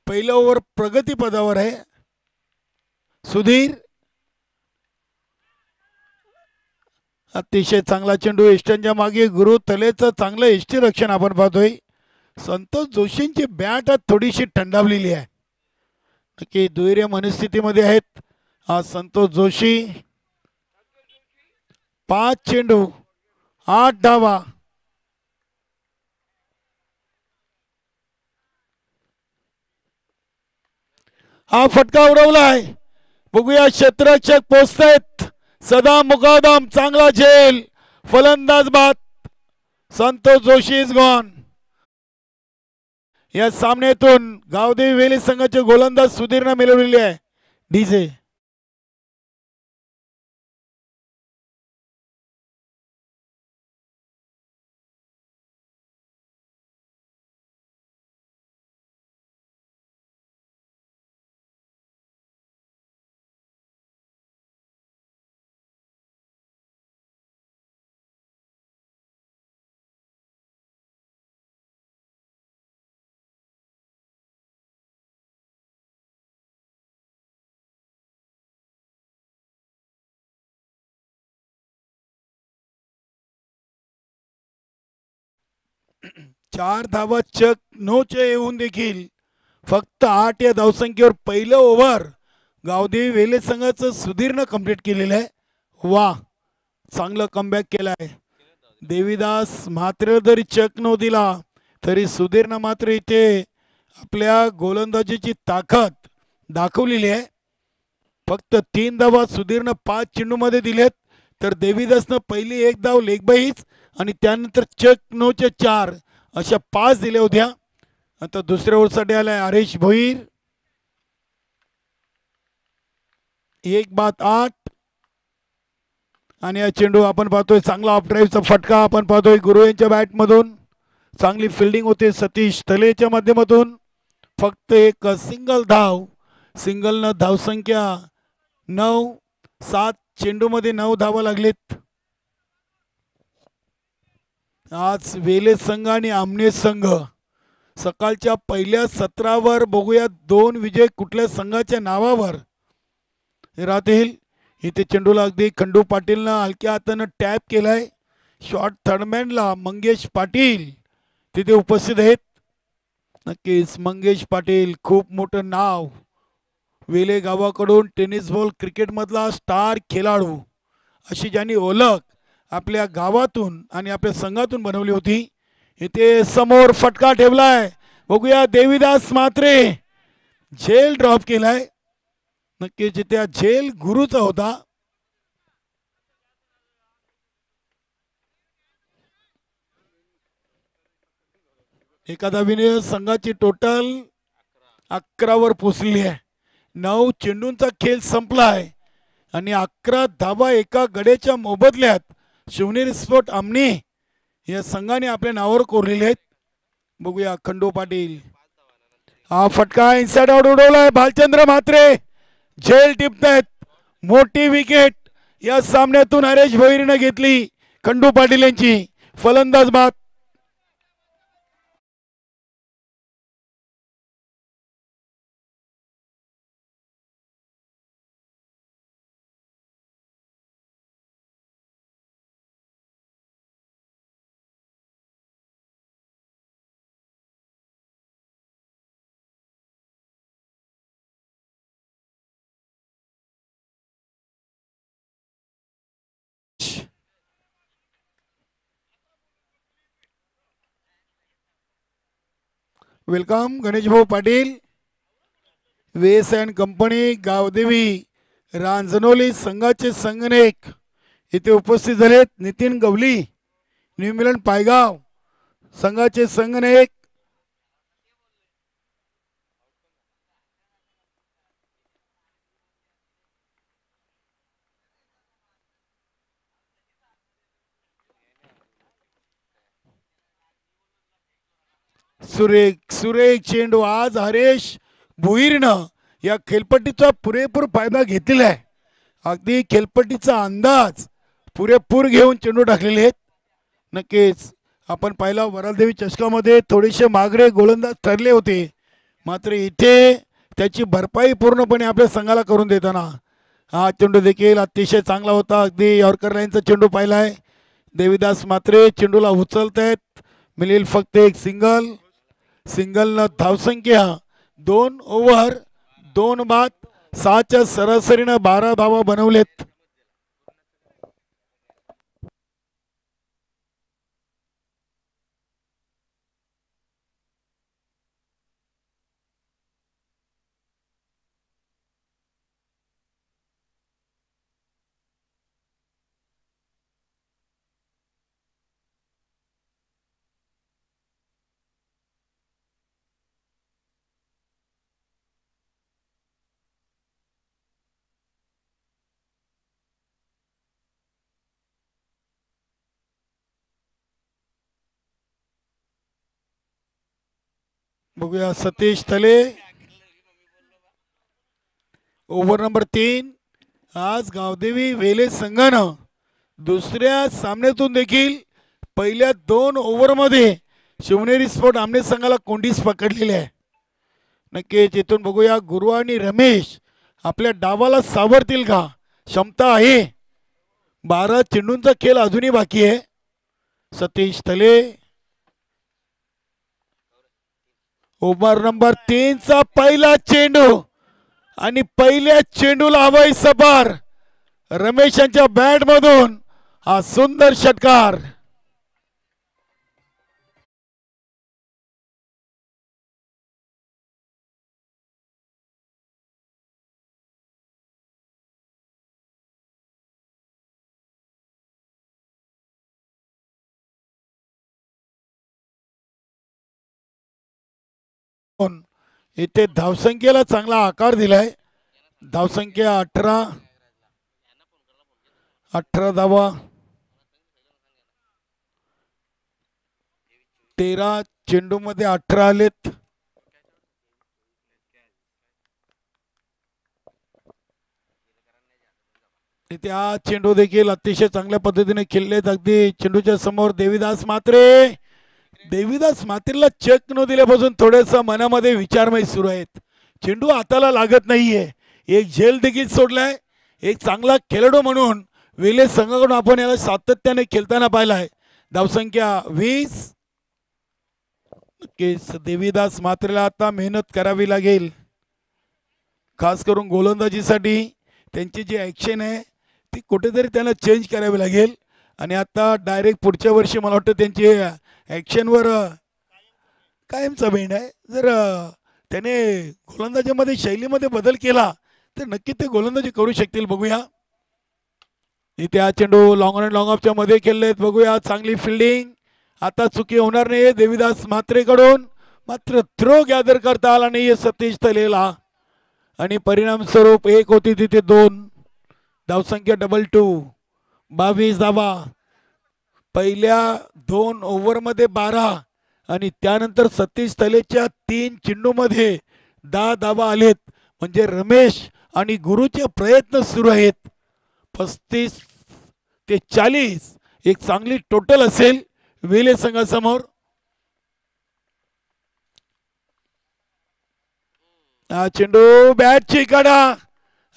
S2: पहिलं ओव्हर प्रगती पदावर आहे. सुधीर अतिशय चांगला चेंडू इष्टांच्या मागे गुरु तलेचं चांगलं इष्टी रक्षण आपण पाहतोय. संतोष जोशींची बॅट थोडीशी थंडावलेली आहे. नक्की दुहेरी मनस्थितीमध्ये आहेत आज संतोष जोशी. 5 चेंडू 8 धावा. हा फटका उडवलाय. बघूया क्षेत्ररक्षक पोचतायत. सदा मुकादम चांगला झेल. फलंदाज बाद. Santosh Joshi is gone. या सामन्यातून गावदेवी वेली संघाचे गोलंदाज सुधीरनं मिळवलेले आहे. डीजे चार धावा चक नोचे येऊन देखील फक्त 8 या धावसंख्येवर पहिलं ओव्हर गावदेवी वेले संघाचं सुधीरनं कंप्लीट केलेलं आहे. वा चांगलं कमबॅक केलं आहे. देवीदास म्हात्रे जरी चक न दिला तरी सुधीरनं मात्र इथे आपल्या गोलंदाजीची ताकद दाखवलेली आहे. फक्त 3 धावा सुधीरनं 5 चेंडूमध्ये दिलेत तर देवीदासनं पहिली 1 धाव लेगबाईच आणि त्यानंतर चक नोच्या 4 अशा 5 दिल्या होत्या. आता दुसऱ्या ओव्हरसाठी आलाय हरीश भोईर. 1 बाद 8 आणि हा चेंडू आपण पाहतोय चांगला ऑफ ड्राईव्हचा फटका आपण पाहतोय गुरु यांच्या बॅटमधून. चांगली फिल्डिंग होते सतीश तलेच्या माध्यमातून. फक्त एक सिंगल धाव. सिंगलनं धावसंख्या 9. 7 चेंडूमध्ये 9 धावा लागलेत. आज वेले संघ आणि आमने संघ सकाळच्या पहिल्या सत्रावर बघूया 2 विजय कुठल्या संघाच्या नावावर राहतील. इथे चेंडूला अगदी खंडू पाटीलनं हलक्या हातानं टॅप केलाय. शॉर्ट थर्डमॅनला मंगेश पाटील तिथे उपस्थित आहेत. नक्कीच मंगेश पाटील खूप मोठं नाव. वेले गावाकडून टेनिस बॉल क्रिकेटमधला स्टार खेळाडू अशी ज्यांनी ओळख आपल्या गावातून आणि आपल्या संघातून बनवली होती. इथे समोर फटका ठेवलाय. बघूया देवीदास म्हात्रे झेल ड्रॉप केलाय. नक्की जिथे झेल गुरुचा होता. एका धावीने संघाची टोटल 11 वर पोचली आहे. 9 चेंडूंचा खेळ संपलाय आणि 11 धावा एका गड्याच्या मोबदल्यात शिवनेरी स्पोर्ट आमने या संघाने आपल्या नावावर कोरलेले आहेत. बघूया खंडू पाटील. हा फटका इनसाइड आउट उडवलाय. भालचंद्र म्हात्रे झेल टिपतायत. मोठी विकेट या सामन्यातून हरेश भोईरने घेतली. खंडू पाटील यांची फलंदाज बाद. वेलकम गणेश भाऊ पाटील. वेस अँड कंपनी गावदेवी रांजणोली संघाचे संघनायक इथे उपस्थित झालेत. नितीन गवली न्यूमिलन पायगाव संघाचे संघनायक. सुरेख सुरेख चेंडू. आज हरेश भोईरनं या खेळपट्टीचा पुरेपूर फायदा घेतलेला आहे. अगदी खेळपट्टीचा अंदाज पुरेपूर घेऊन चेंडू टाकलेले आहेत. नक्कीच आपण पाहिला वरालदेवी चषकामध्ये थोडेसे मागरे गोलंदाज ठरले होते, मात्र इथे त्याची भरपाई पूर्णपणे आपल्या संघाला करून देताना हा चेंडू देखील अतिशय चांगला होता. अगदी यॉर्कर लाईनचा चेंडू पाहिलाय. देवीदास मात्रे चेंडूला उचलत आहेत. मिळेल फक्त एक सिंगलनं धावसंख्या 2 ओव्हर 2 बाद 6च्या सरासरीनं 12 धावा बनवलेत. बघूया सतीश तले ओव्हर नंबर 3. आज गावदेवी वेले संघानं दुसऱ्या सामन्यातून देखील पहिल्या 2 ओव्हरमध्ये शिवनेरी स्पोर्ट आमने संघाला कोंडीस पकडलेली आहे. नक्कीच इथून बघूया गुरु आणि रमेश आपल्या डावाला सावरतील का. क्षमता आहे. 12 चेंडूंचा खेळ अजूनही बाकी आहे. सतीश तले ओव्हर नंबर 3 चा पहिला चेंडू आणि पहिल्या चेंडूला हवाई सपार. रमेश यांच्या बॅट मधून हा सुंदर षटकार. इथे धावसंख्येला चांगला आकार दिलाय. धावसंख्या 18 धावा 13 चेंडू मध्ये 18 आलेत. इथे हा चेंडू देखील अतिशय चांगल्या पद्धतीने खेळलेत. अगदी चेंडूच्या समोर देवीदास मात्रेला चेक न दिल्यापासून थोडंसं मनामध्ये विचारमय सुरू आहेत. चेंडू हाताला लागत नाहीये. एक झेल देखील सोडलाय. एक चांगला खेळाडू म्हणून वेले संघाकडून आपण याला सातत्याने खेळताना पाहिलाय. धावसंख्या 20. नक्कीच देवीदास मात्रेला आता मेहनत करावी लागेल, खास करून गोलंदाजीसाठी. त्यांची जी ॲक्शन आहे ती कुठेतरी त्यांना चेंज करावी लागेल. आणि आता डायरेक्ट पुढच्या वर्षी मला वाटतं त्यांची ॲक्शनवर कायमचा बेंड आहे. जर त्याने गोलंदाजीमध्ये शैलीमध्ये बदल केला तर नक्की ते गोलंदाजी करू शकतील. बघूया इथे हा चेंडू लॉंग अँड लॉंग ऑफच्या मध्ये खेळलेत. बघूया चांगली फिल्डिंग. आता चुकी होणार नाही देवीदास मात्रेकडून, मात्र थ्रो गॅदर करता आला नाहीये सतीश तलेला आणि परिणाम स्वरूप 1 होती तिथे 2. धावसंख्या 22. 22 धावा पहिल्या 2 ओव्हरमध्ये 12 आणि त्यानंतर सतीश तलेच्या 3 चेंडूमध्ये 10 धावा आलेत. म्हणजे रमेश आणि गुरुचे प्रयत्न सुरू आहेत. 35 ते 40 एक चांगली टोटल असेल वेले संघासमोर. हा चेंडू बॅटची कडा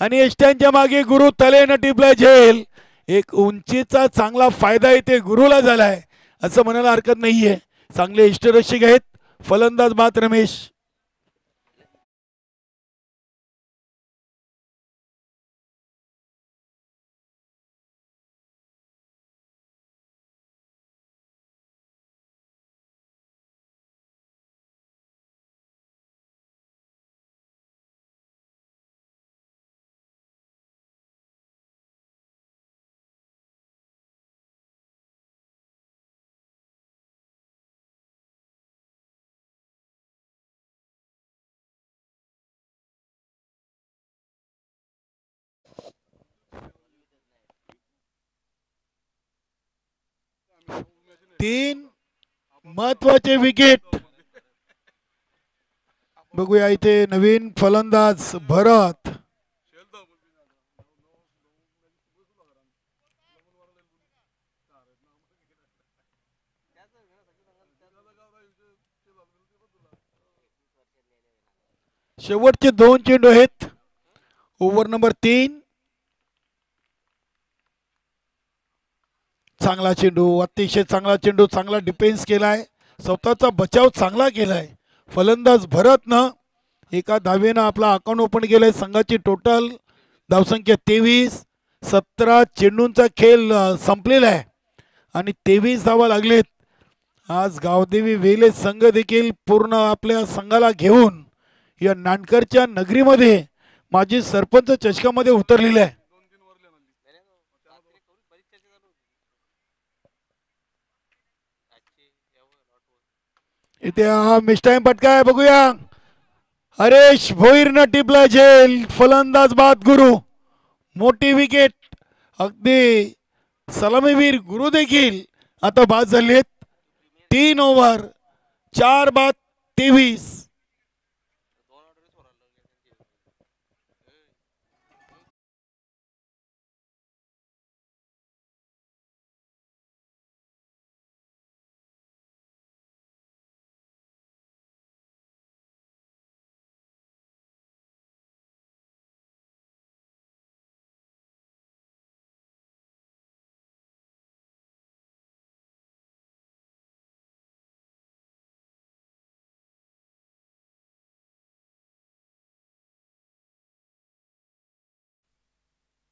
S2: आणि यष्ट्यांच्या मागे गुरु तलेनं टिपलाय झेल. एक उंचीचा चांगला फायदा इथे गुरुला झालाय असं म्हणायला हरकत नाहीये. चांगले इष्टरक्षक आहेत फलंदाज बाद रमेश. तीन महत्वाचे विकेट. बघूया इथे नवीन फलंदाज भरत. शेवटचे 2 चेंडू आहेत. Over number 3. चांगला चेंडू, अतिशय चांगला चेंडू, चांगला डिफेन्स केलाय, स्वतःचा बचाव चांगला केलाय. फलंदाज भरतनं एका धावेनं आपला अकाउंट ओपन केलंय. संघाची टोटल धावसंख्या 23. 17 चेंडूंचा खेळ संपलेला आहे आणि 23 धावा लागलेत. आज गावदेवी वेले संघ देखील पूर्ण आपल्या संघाला घेऊन या नानकरच्या नगरीमध्ये माजी सरपंच चषकामध्ये उतरलेले आहे. इथे हा मिस्टाईम पटका आहे, बघूया. हरेश भोईरनं टिपला झेल. फलंदाज बाद गुरु, मोठी विकेट. अगदी सलामीवीर गुरु देखील आता बाद झालेत. 3 ओव्हर 4 बाद 23.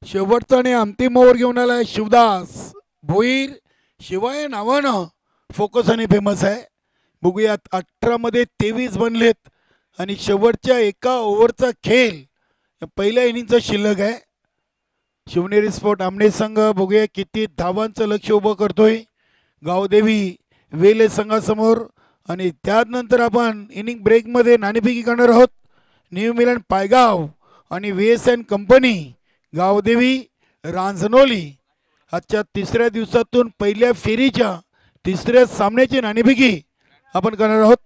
S2: शेवटचा आणि अंतिम ओव्हर घेऊन आलाय शिवदास भोईर. शिवाय नावानं फोकस आणि फेमस आहे. बघूयात 18 मध्ये 23 बनलेत आणि शेवटच्या एका ओव्हरचा खेळ पहिल्या इनिंगचा शिल्लक आहे. शिवनेरी स्पोर्ट आमने संघ बघूया किती धावांचं लक्ष उभं करतोय गावदेवी वेले संघासमोर. आणि त्यानंतर आपण इनिंग ब्रेकमध्ये नाणेफेकी करणार आहोत. न्यू मिलन पायगाव आणि VSN कंपनी गावदेवी रांजणोली. आजच्या 3ऱ्या दिवसातून पहिल्या फेरीच्या 3ऱ्या सामन्याची नाणेफेकी आपण करणार आहोत.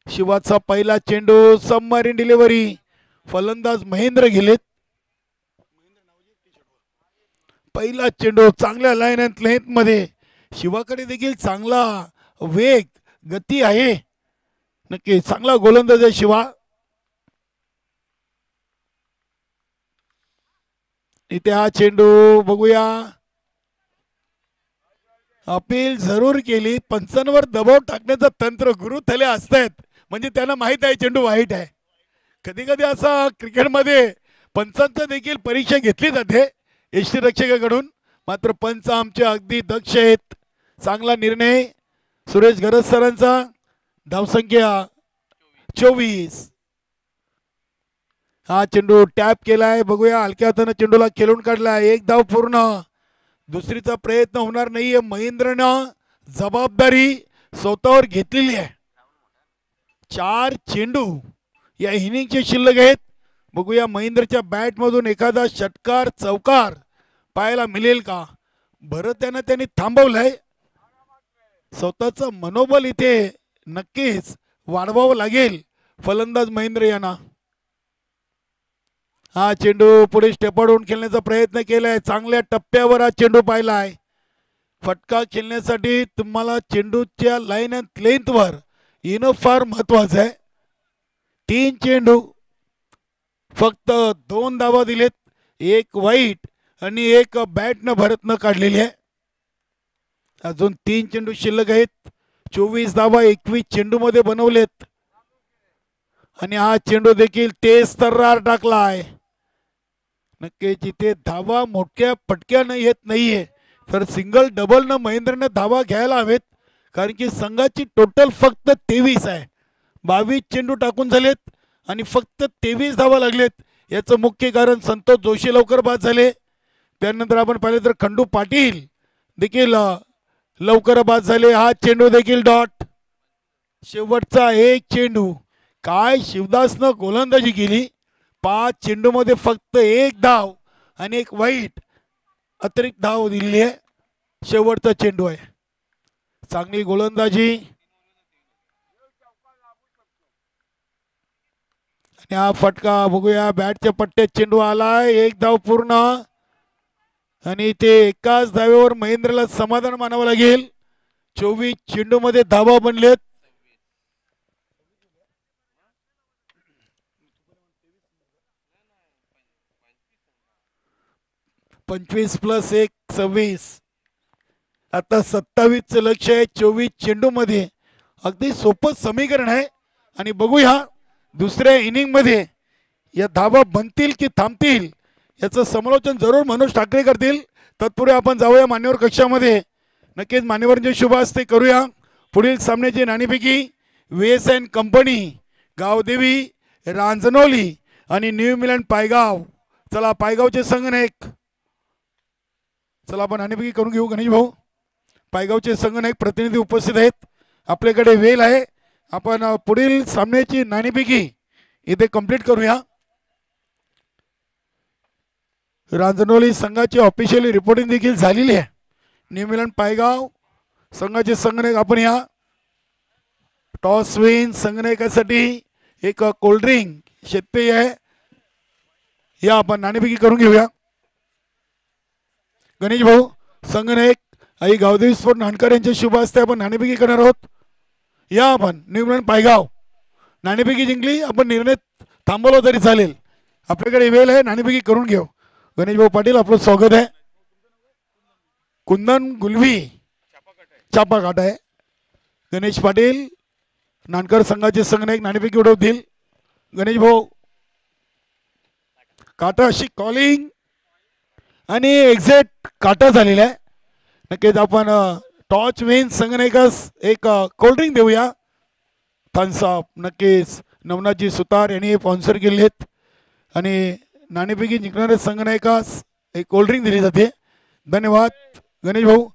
S2: शिवाचा पहिला चेंडू, सबमरीन डिलिव्हरी. फलंदाज महेंद्र गेलेत. पहिला चेंडू चांगल्या लाईन अँड लेंथ मध्ये. शिवाकडे देखील चांगला वेग, गती आहे. नक्की चांगला गोलंदाज आहे शिवा. इथे हा चेंडू बघूया. अपील जरूर केली. पंचांवर दबाव टाकण्याचं तंत्र गुरु थले असतायत, म्हणजे त्यांना माहित आहे चेंडू वाईट आहे. कधी कधी असा क्रिकेटमध्ये पंचांचं देखील परीक्षा घेतली जाते यष्टीरक्षकाकडून. मात्र पंच आमचे अगदी दक्ष आहेत. चांगला निर्णय सुरेश गरज सरांचा. धावसंख्या 24. हा चेंडू टॅप केलाय, बघूया. हलक्या हाताने चेंडूला खेळून काढलाय. 1 धाव पूर्ण. दुसरीचा प्रयत्न होणार नाहीये. महेंद्रनं जबाबदारी स्वतःवर घेतलेली आहे. 4 चेंडू या इनिंगचे शिल्लक आहेत. बघूया महेंद्रच्या बॅटमधून एखादा षटकार चौकार पाहायला मिळेल का. भरत त्यांनी थांबवलंय. स्वतःचं मनोबल इथे नक्कीच वाढवावं लागेल फलंदाज महेंद्र यांना. हा चेंडू पुढे स्टेपआउट खेळण्याचा प्रयत्न केलाय. चांगल्या टप्प्यावर हा चेंडू पाहिलाय. फटका खेळण्यासाठी तुम्हाला चेंडूच्या लाईन अँड लेंथवर येणं फार महत्वाचं आहे. 3 चेंडू, फक्त 2 धावा दिलेत. 1 वाईट आणि 1 बॅटनं भरतनं काढलेली आहे. अजून 3 चेंडू शिल्लक आहेत. 24 धावा 21 चेंडू मध्ये बनवलेत. आणि हा चेंडू देखील तेज तर्रार टाकलाय. नक्कीच इथे धावा मोठ्या पटक्यानं येत नाहीये, तर सिंगल डबलनं महेंद्रनं धावा घ्यायला हवेत. कारण की संघाची टोटल फक्त 23 आहे. 22 चेंडू टाकून झालेत आणि फक्त 23 धावा लागलेत. याचं मुख्य कारण संतोष जोशी लवकर बाद झाले. त्यानंतर आपण पाहिले तर खंडू पाटील देखील लवकर बाद झाले. हा चेंडू देखील डॉट. शेवटचा 1 चेंडू. काय शिवदासनं गोलंदाजी केली. 5 चेंडू मध्ये फक्त 1 धाव आणि 1 वाईट अतिरिक्त धाव दिली आहे. शेवटचा चेंडू आहे. चांगली गोलंदाजी. आणि हा फटका बघूया. बॅटच्या पट्ट्यात चेंडू आलाय. 1 धाव पूर्ण. आणि ते एकाच धावेवर महेंद्रला समाधान मानावं लागेल. 24 चेंडू मध्ये धावा बनलेत. 25 + 1 26. आता 27चं लक्ष आहे 24 चेंडू मध्ये. अगदी सोपं समीकरण आहे. आणि बघूया दुसऱ्या इनिंग मध्ये या धाबा बनतील की थांबतील याचं समालोचन जरूर मनोज ठाकरे करतील. तत्पूर्वी आपण जाऊया मान्यवर कक्षामध्ये. नक्कीच मान्यवरांचे शुभ हस्ते करूया पुढील सामन्याची नाणेफेकी. VSN कंपनी गावदेवी रांजणोली आणि न्यू मिलन पायगाव. चला पायगावचे संघनायक, चला आपण नाणेफेकी करून घेऊ. गणेश भाऊ, पायगावचे संघनायक प्रतिनिधी उपस्थित आहेत. आपल्याकडे वेळ आहे. आपण पुढील सामन्याची नाणेफेकी इथे कंप्लीट करूया. रांजणोली संघाची ऑफिशियली रिपोर्टिंग देखील झालेली आहे. न्यू मिलन पायगाव संघाचे संघनायक आपण या. टॉस विन संघनायकासाठी एक कोल्ड्रिंक शेतपेय आहे. या आपण नाणेफेकी करून घेऊया. गणेश भाऊ, संघनायक आई गावदेवी स्पोर्ट नानकर यांच्या शुभ हस्ते आपण नाणेफेकी करणार आहोत. या आपण न्यू मिलन पायगाव. नाणेफेकी जिंकली, आपण निर्णय थांबवला तरी चालेल. आपल्याकडे वेळ आहे, नाणेफेकी करून घेऊ. गणेश भाऊ पाटील आपलं स्वागत आहे. कुंदन गुलवी चापाकाट आहे. गणेश पाटील नानकर संघाचे संघनायक नाणेफेकी उडवतील. गणेश भाऊ, काटा अशी कॉलिंग आणि एक्झॅक्ट काटा झालेला आहे. नक्कीच आपण टॉच विन संघनायकास एक कोल्ड्रिंक देऊया. थम्सअप नक्कीच नवनाथजी सुतार यांनी स्पॉन्सर केले आहेत. आणि नाणेफेकी जिंकणाऱ्या संघनायकास एक कोल्ड्रिंक दिली जाते. धन्यवाद गणेश भाऊ.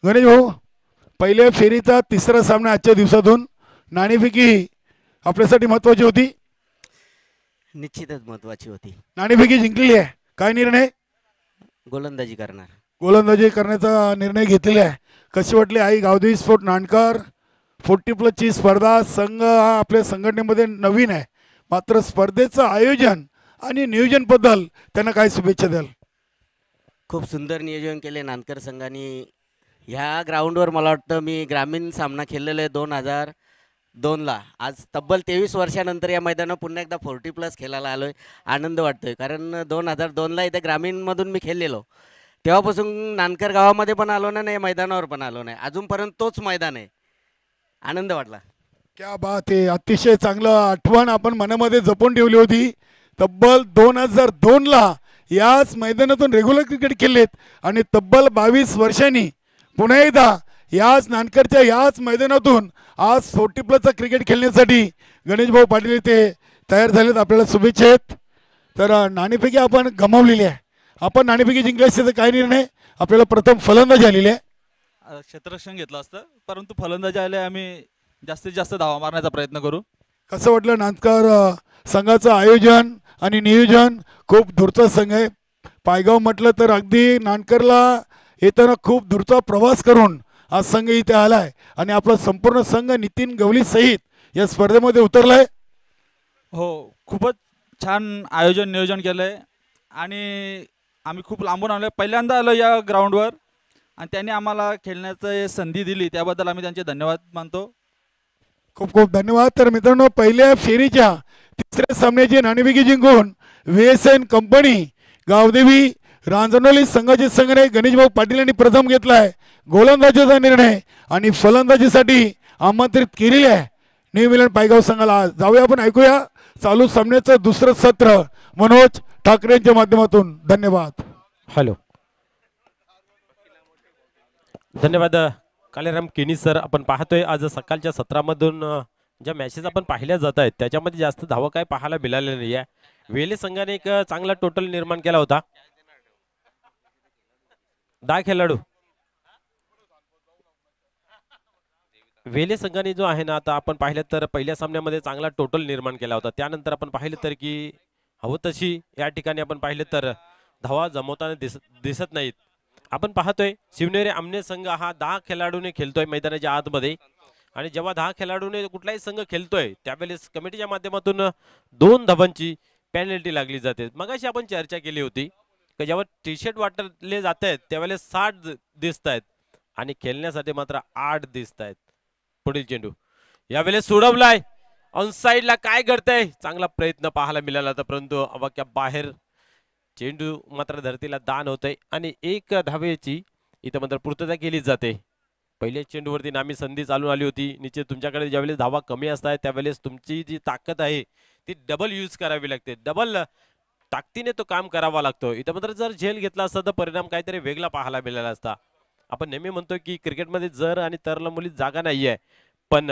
S2: गणेश भाऊ, पहिल्या फेरीचा तिसरा सामना आजच्या दिवसातून. नाणेफेकी आपल्यासाठी महत्वाची होती.
S3: निश्चितच महत्वाची होती.
S2: नाणेफेकी जिंकलेली आहे. काय निर्णय?
S3: गोलंदाजी करणार.
S2: गोलंदाजी करण्याचा निर्णय घेतलेला आहे. कशी वाटली आई गावदेवी स्पोर्ट नानकर? 40+ ची स्पर्धा. संघ हा आपल्या संघटनेमध्ये नवीन आहे, मात्र स्पर्धेचं आयोजन आणि नियोजन बद्दल त्यांना काय शुभेच्छा द्याल?
S3: खूप सुंदर नियोजन केले नानकर संघाने. ह्या ग्राउंडवर मला वाटतं मी ग्रामीण सामना खेळलेला आहे 2002ला. आज तब्बल 23 वर्षानंतर या मैदानावर पुन्हा एकदा 40+ खेळायला आलो आहे. आनंद वाटतोय, कारण 2002ला इथे ग्रामीणमधून मी खेळलेलो. तेव्हापासून नानकर गावामध्ये पण आलो नाही, मैदानावर पण आलो नाही. अजूनपर्यंत तोच मैदान आहे. आनंद वाटला.
S2: क्या बात आहे. अतिशय चांगलं आठवण आपण मनामध्ये जपून ठेवली होती. तब्बल 2002ला याच मैदानातून रेग्युलर क्रिकेट खेळलेत आणि तब्बल 22 वर्षांनी पुन्हा एकदा याच नानकरच्या याच मैदानातून आज 40+चा क्रिकेट खेळण्यासाठी गणेश भाऊ पाटील इथे तयार झालेत. आपल्याला शुभेच्छा आहेत. तर नाणेफेकी आपण गमावलेली आहे. आपण नाणेफेकी जिंकली असते तर काय निर्णय? आपल्याला प्रथम फलंदाजी आलेली आहे.
S4: क्षेत्ररक्षण घेतलं असतं, परंतु फलंदाजी आले आम्ही जास्तीत जास्त धावा मारण्याचा प्रयत्न करू.
S2: कसं वाटलं नानकर संघाचं आयोजन आणि नियोजन? खूप दूरचा संघ आहे. पायगाव म्हटलं तर अगदी नानकरला येताना खूप दूरचा प्रवास करून आज संघ इथे आलाय आणि आपला संपूर्ण संघ नितीन गवली सहित या स्पर्धेमध्ये उतरलाय.
S4: हो, खूपच छान आयोजन नियोजन केलंय आणि आम्ही खूप लांबून आलो. पहिल्यांदा आलो या ग्राउंडवर आणि त्यांनी आम्हाला खेळण्याची संधी दिली, त्याबद्दल आम्ही त्यांचे धन्यवाद मानतो.
S2: खूप खूप धन्यवाद. तर मित्रांनो, पहिल्या फेरीच्या तिसऱ्या सामन्याची नाणेफेकी जिंकून VSN कंपनी गावदेवी रांजणोली संघाचे संघनायक गणेश भाऊ पाटील यांनी प्रथम घेतलाय गोलंदाजीचा निर्णय आणि फलंदाजीसाठी आमंत्रित केलेले आहे न्यू मिलन पायगाव संघाला. जाऊया आपण ऐकूया चालू सामन्याचं दुसरं सत्र मनोज ठाकरे यांच्या माध्यमातून. धन्यवाद.
S1: हॅलो, धन्यवाद कालेराम केनी सर. आपण पाहतोय आज सकाळच्या सत्रामधून ज्या मॅचेस आपण पाहिल्या जात आहेत त्याच्यामध्ये जास्त धावा काय पाहायला मिळालेल्या नाही आहे. वेले संघाने एक चांगला टोटल निर्माण केला होता. 10 खेळाडू वेले संघाने जो आहे ना, आता आपण पाहिलं तर पहिल्या सामन्यामध्ये चांगला टोटल निर्माण केला होता. त्यानंतर आपण पाहिलं तर की हवं तशी या ठिकाणी आपण पाहिलं तर धावा जमवताना दिसत नाहीत. आपण पाहतोय शिवनेरी आमने संघ हा 10 खेळाडूने खेळतोय मैदानाच्या आतमध्ये आणि जेव्हा 10 खेळाडूने कुठलाही संघ खेळतोय त्यावेळेस कमिटीच्या माध्यमातून 2 धावांची पेनल्टी लागली जाते. मगाशी आपण चर्चा केली होती की जेव्हा टी-शर्ट वाटले जात आहेत त्यावेळेस 60 दिसत आहेत आणि खेळण्यासाठी मात्र 8 दिसत आहेत. पुढील चेंडू यावेळेस सोडवलाय. ऑन साइडला काय करताय? चांगला प्रयत्न पाहायला मिळाला होता, परंतु अवाक्या बाहेर चेंडू मात्र धरतीला दान होतोय आणि एक धावेची इथं मात्र पूर्तता केली जाते. पहिल्याच चेंडूवरती नामी संधी चालून आली होती. निश्चित तुमच्याकडे ज्यावेळेस धावा कमी असतात त्यावेळेस तुमची जी ताकद आहे ती डबल यूज करावी लागते. डबल ताकदीने तो काम करावा लागतो. इथं मात्र जर झेल घेतला असता तर परिणाम काहीतरी वेगळा पाहायला मिळाला असता. आपण नेहमी म्हणतो की क्रिकेटमध्ये जर आणि तरला मुलीत जागा नाहीये, पण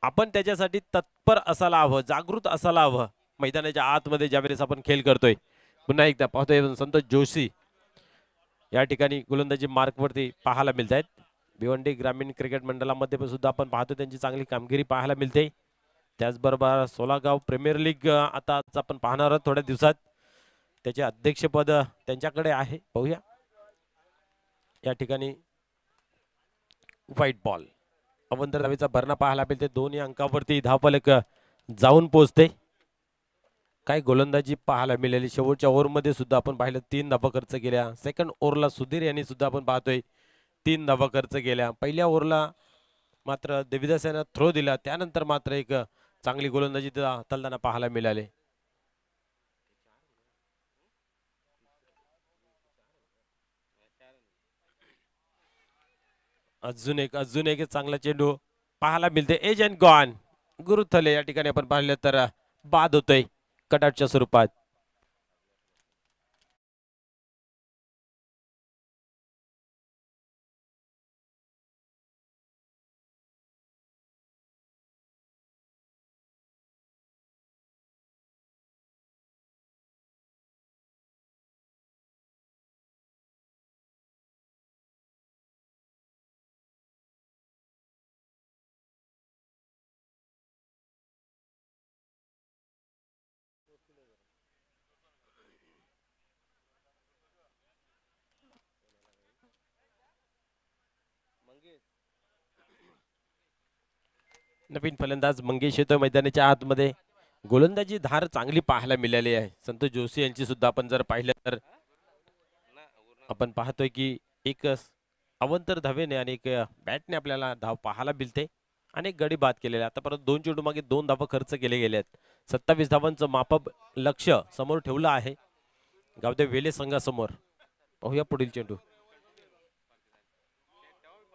S1: आपण त्याच्यासाठी तत्पर असायला हवं, जागृत असायला हवं. मैदानाच्या आतमध्ये ज्यावेळेस आपण खेळ करतोय. पुन्हा एकदा पाहतोय संतोष जोशी या ठिकाणी गोलंदाजी मार्कवरती पाहायला मिळत आहेत. भिवंडी ग्रामीण क्रिकेट मंडळामध्ये पण सुद्धा आपण पाहतो त्यांची चांगली कामगिरी पाहायला मिळते. त्याचबरोबर सोलागाव प्रीमियर लीग आता आपण पाहणार आहोत थोड्या दिवसात. त्याचे अध्यक्षपद त्यांच्याकडे आहे, पाहूया. या ठिकाणी व्हाईट बॉल अवंतर धावेचा भरणा पाहायला मिळते. दोन्ही अंकावरती धावफलक जाऊन पोहोचते. काय गोलंदाजी पाहायला मिळाली. शेवटच्या ओव्हरमध्ये सुद्धा आपण पाहिलं 3 धावा खर्च केल्या. सेकंड ओव्हरला सुधीर यांनी सुद्धा आपण पाहतोय 3 धावा खर्च केल्या. पहिल्या ओव्हरला मात्र देवीदास यांना थ्रो दिला, त्यानंतर मात्र एक चांगली गोलंदाजी तलताना पाहायला मिळाली. अजून एक चांगला चेंडू पाहायला मिळते. एज अँड गॉन गुरुथले या ठिकाणी आपण पाहिलं तर बाद होतोय कटआउटच्या स्वरूपात. नवीन फलंदाज मंगेश येतोय मैदानाच्या आतमध्ये. गोलंदाजी धार चांगली पाहायला मिळाली आहे. संतोष जोशी यांची सुद्धा आपण जर पाहिलं तर आपण पाहतोय की एक अवंतर धावेने आणि एक बॅटने आपल्याला धाव पाहायला मिळते. अनेक गडी बाद केलेले. आता परत 2 चेंडू मागे 2 धावा खर्च केले गेले आहेत. 27 धावांचं मापक लक्ष समोर ठेवलं आहे गावदेव वेले संघासमोर. पाहूया पुढील चेंडू.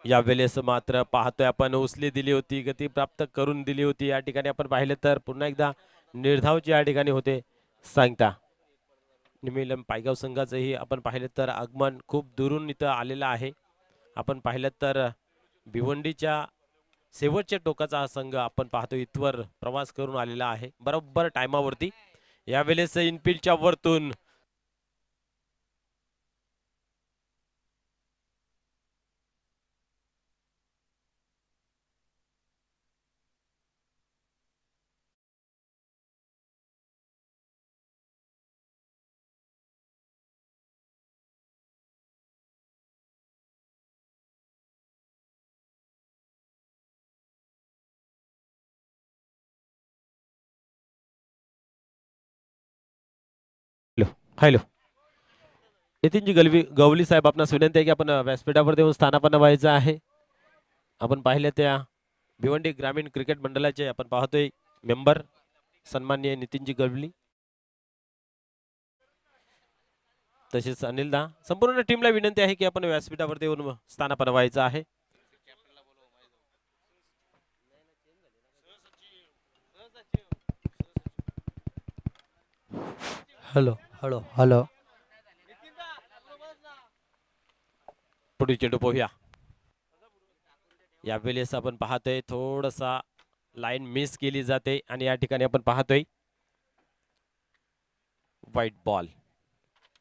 S1: या वेळेस मात्र पाहतोय आपण उचली दिली होती, गती प्राप्त करून दिली होती. या ठिकाणी आपण पाहिलं तर पुन्हा एकदा निर्धावचे या ठिकाणी होते सांगता. निमिलम पायगाव संघाचंही आपण पाहिलं तर आगमन खूप दुरून इथं आलेलं आहे. आपण पाहिलं तर भिवंडीच्या शेवटच्या टोकाचा हा संघ आपण पाहतो इथवर प्रवास करून आलेला आहे बरोबर टायमावरती. यावेळेस इनफिल्डच्या वरतून हॅलो नितीनजी गवली साहेब, आपणास विनंती आहे की आपण व्यासपीठावर देऊन स्थानापन्न व्हायचं आहे. आपण पाहिलं त्या भिवंडी ग्रामीण क्रिकेट मंडळाचे आपण पाहतोय मेंबर सन्माननीय नितीनजी गवली, तसेच अनिलदा, संपूर्ण टीमला विनंती आहे की आपण व्यासपीठावर देऊन स्थानापन्न व्हायचं आहे.
S5: हॅलो हॅलो हॅलो
S1: पुढील चेंडू पाहूया. यावेळेस आपण पाहतोय थोडासा लाईन मिस केली जाते आणि या ठिकाणी आपण पाहतोय व्हाईट बॉल.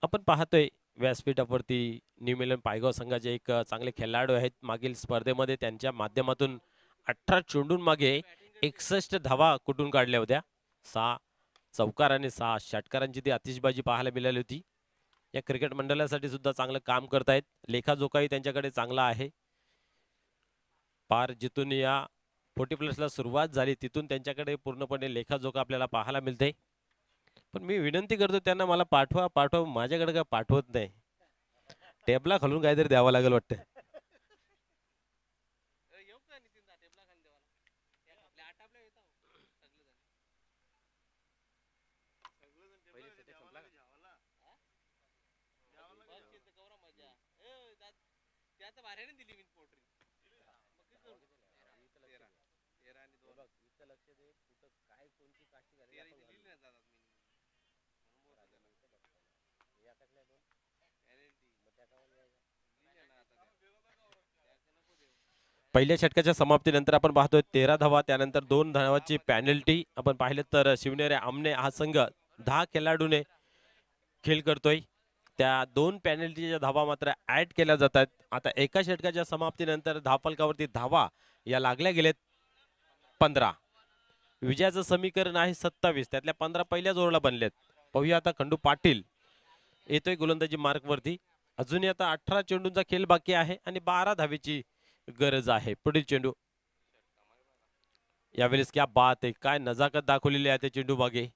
S1: आपण पाहतोय व्यासपीठावरती न्यू मिलन पायगाव संघाचे एक चांगले खेळाडू आहेत. मागील स्पर्धेमध्ये त्यांच्या माध्यमातून 18 चेंडून मागे 61 धावा कुठून काढल्या होत्या. 6 चौकार आणि 6 षटकारांची ती आतिषबाजी पाहायला मिळाली होती. या क्रिकेट मंडळासाठी सुद्धा चांगलं काम करतायत. लेखाजोखाही त्यांच्याकडे चांगला आहे. पार जिथून या 40+ सुरुवात झाली तिथून त्यांच्याकडे पूर्णपणे लेखाजोखा आपल्याला पाहायला मिळते. पण मी विनंती करतो त्यांना, मला पाठवा, माझ्याकडे काय पाठवत नाही. टेबला खालून काहीतरी द्यावं लागेल वाटतं. पहिल्या षटकाच्या समाप्तीनंतर आपण पाहतोय 13 धावा, त्यानंतर 2 धावाची पॅनल्टी. आपण पाहिलं तर शिवनेरी आमने हा संघ 10 खेळाडूने खेळ करतोय. त्या 2 पॅनल्टीच्या धावा मात्र ऍड केल्या जातात. आता एका षटकाच्या समाप्तीनंतर धावफलकावरती धावा या लागल्या गेलेत 15. विजयाचं समीकरण आहे 27, त्यातल्या 15 पहिल्याच ओव्हरला बनलेत. पाहूया आता खंडू पाटील येतोय गोलंदाजी मार्कवरती. अजूनही आता 18 चेंडूंचा खेळ बाकी आहे आणि 12 धावेची गरज आहे. पुढील चेंडू. यावेळेस क्या बात आहे, काय नजाकत दाखवलेली आहे त्या चेंडू मागे.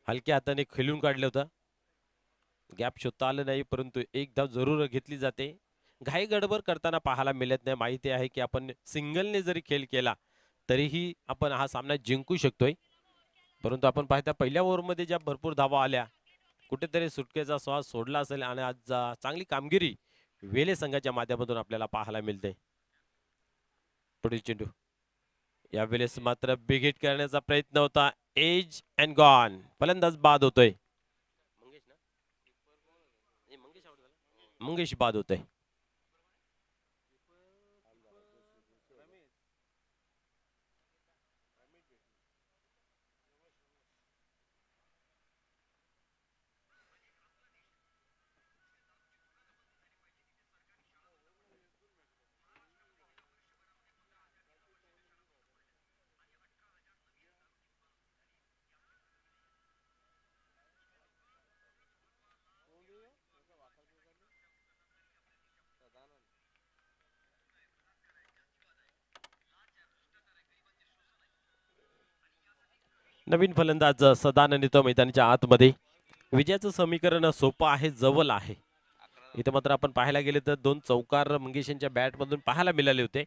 S1: हलक्या हाताने खेळून काढलं होतं, गॅप शोधता आलं नाही, परंतु एक धाव जरूर घेतली जाते. घाई गडबड करताना पाहायला मिळत नाही. माहिती आहे की आपण सिंगलने जरी खेळ केला तरीही आपण हा सामना जिंकू शकतोय. परंतु आपण पाहता पहिल्या ओव्हरमध्ये ज्या भरपूर धावा आल्या, कुठेतरी सुटकेचा श्वास सोडला असेल आणि आज चांगली कामगिरी वेले संघाच्या माध्यमातून आपल्याला पाहायला मिळते. पुढील चेंडू. यावेळेस मात्र बिग हिट करण्याचा प्रयत्न होता. Edge and gone. फलंदाज बाद होतोय. मंगेश बाद होतोय. नवीन फलंदाज सदानंद येतो मैदानाच्या आतमध्ये. विजयाचं समीकरण सोपं आहे, जवळ आहे. इथे मात्र आपण पाहायला गेले तर 2 चौकार मंगेशांच्या बॅटमधून पाहायला मिळाले होते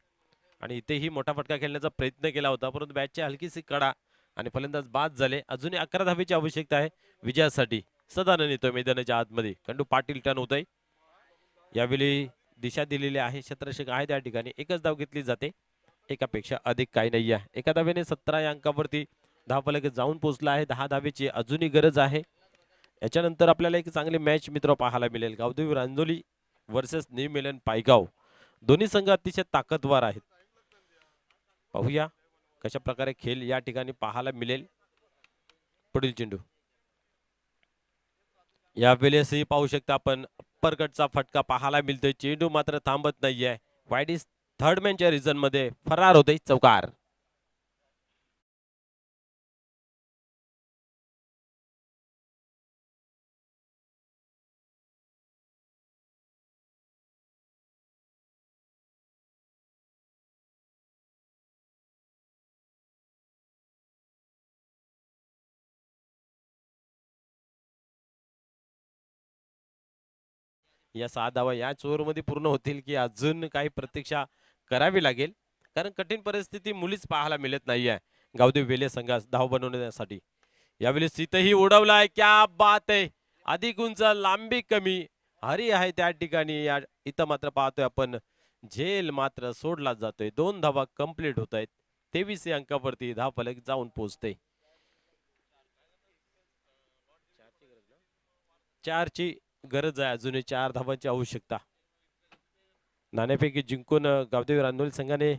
S1: आणि इथेही मोठा फटका खेळण्याचा प्रयत्न केला होता, परंतु बॅटची हलकीशी कडा आणि फलंदाज बाद झाले. अजूनही 11 धावेची आवश्यकता आहे विजयासाठी. सदानंद येतोय मैदानाच्या आतमध्ये. खंडू पाटील टर्न होत आहे. यावेळी दिशा दिलेली आहे, क्षेत्ररक्षक आहे त्या ठिकाणी. एकच धाव घेतली जाते, एकापेक्षा अधिक काही नाही आहे. एका धावेने 17 या अंकावरती धावफलक जाऊन पोहोचला आहे. 10 धावेची अजूनही गरज आहे. याच्यानंतर आपल्याला एक चांगली मॅच मित्र पाहायला मिळेल. गावदेवी रांजोली वर्सेस न्यू मिलन पायगाव. दोन्ही संघ अतिशय ताकदवार आहेत. पाहूया कशा प्रकारे खेळ या ठिकाणी पाहायला मिळेल. पुढील चेंडू. यावेळेसही पाहू शकता आपण अप्परकटचा फटका पाहायला मिळतोय. चेंडू मात्र थांबत नाहीये. वाईड इज थर्ड मॅनच्या रिझन मध्ये फरार होते. चौकार. या 6 धावा याच ओव्हरमध्ये पूर्ण होतील की अजून काही प्रतीक्षा करावी लागेल, कारण कठीण परिस्थिती मुलीच पाहायला मिळत नाहीये गावदेव वेले संघास धाव बनवण्यासाठी. यावेळी सीतही उडवलाय. क्या बात आहे. अधिक उंच, लांबी कमी. हरी आहे त्या ठिकाणी. इथं मात्र पाहतोय आपण झेल मात्र सोडला जातोय. 2 धावा कंप्लीट होत आहेत. 23 अंकावरती धावफलक जाऊन पोहोचते. 4ची गरज आहे. अजूनही 4 धावांची आवश्यकता. नाणेफेकी जिंकून गावदेवी रांजोली संघाने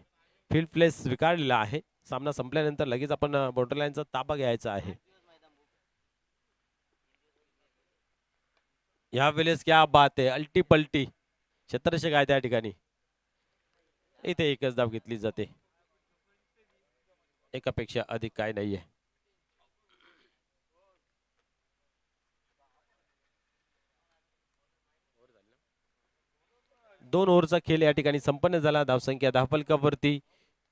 S1: फील्ड प्ले स्वीकारलेला आहे. सामना संपल्यानंतर लगेच आपण बॉर्डरलाईनचा ताबा घ्यायचा आहे. यावेळेस क्या बात आहे. अल्टी पलटी क्षेत्ररक्षक आहे त्या ठिकाणी. इथे एकच धाव घेतली जाते, एकापेक्षा अधिक काय नाहीये. दोन ओव्हरचा खेळ या ठिकाणी संपन्न झाला. धावसंख्या धावफलकावरती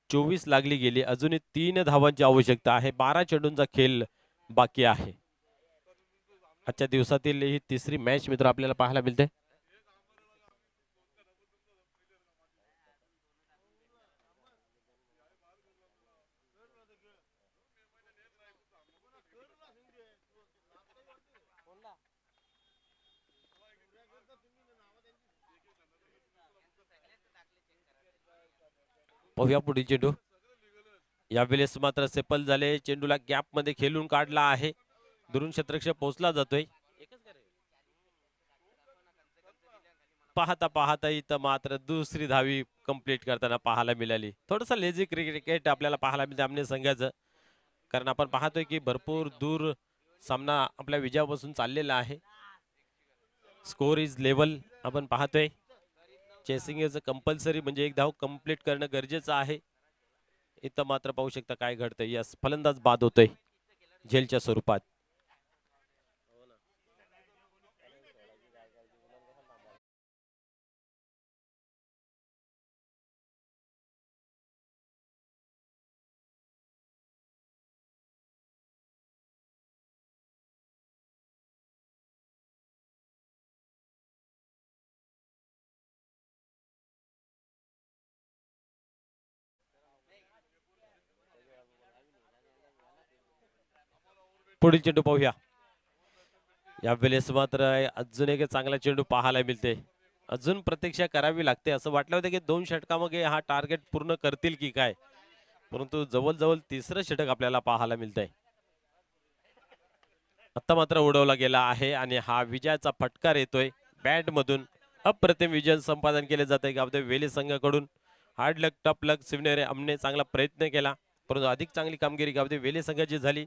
S1: 24 लागली गेली. अजूनही 3 धावांची आवश्यकता आहे. 12 चेंडूंचा खेळ बाकी आहे. आजच्या दिवसातील ही तिसरी मॅच मित्र आपल्याला पाहायला मिळते. पाहूया पुढील चेंडू. यावेळेस मात्र सेपल झाले. चेंडूला गॅप मध्ये खेळून काढला आहे. दुरून क्षेत्ररक्षक पोहोचला जातोय. पाहता पाहता इथं मात्र दुसरी धावी कंप्लीट करताना पाहायला मिळाली. थोडंसं लेझी क्रिकेट आपल्याला पाहायला मिळते आमने संघाचं, कारण आपण पाहतोय की भरपूर दूर सामना आपल्या विजयापासून चाललेला आहे. स्कोर इज लेवल आपण पाहतोय. चेसिंग इज कंपल्सरी, म्हणजे एक धाव कंप्लीट करणं गरजेचं आहे. इथं मात्र पाहू शकता काय घडतंय. यस, फलंदाज बाद होतोय झेलच्या स्वरूपात. पुढील चेंडू पाहूया. यावेळेस मात्र अजून एक चांगला चेंडू पाहायला मिळते. अजून प्रतीक्षा करावी लागते. असं वाटलं होतं की 2 षटकामध्ये हा टार्गेट पूर्ण करतील की काय, परंतु जवळजवळ तिसरं षटक आपल्याला पाहायला मिळतंय. आता मात्र उडवला गेला आहे आणि हा विजयाचा फटकार येतोय बॅट मधून. अप्रतिम विजय संपादन केले जाते गावदेवी वेले संघाकडून. हार्ड लक, टफ लक, सिवनेरे अमने चांगला प्रयत्न केला, परंतु अधिक चांगली कामगिरी गावदेवी वेले संघाची झाली.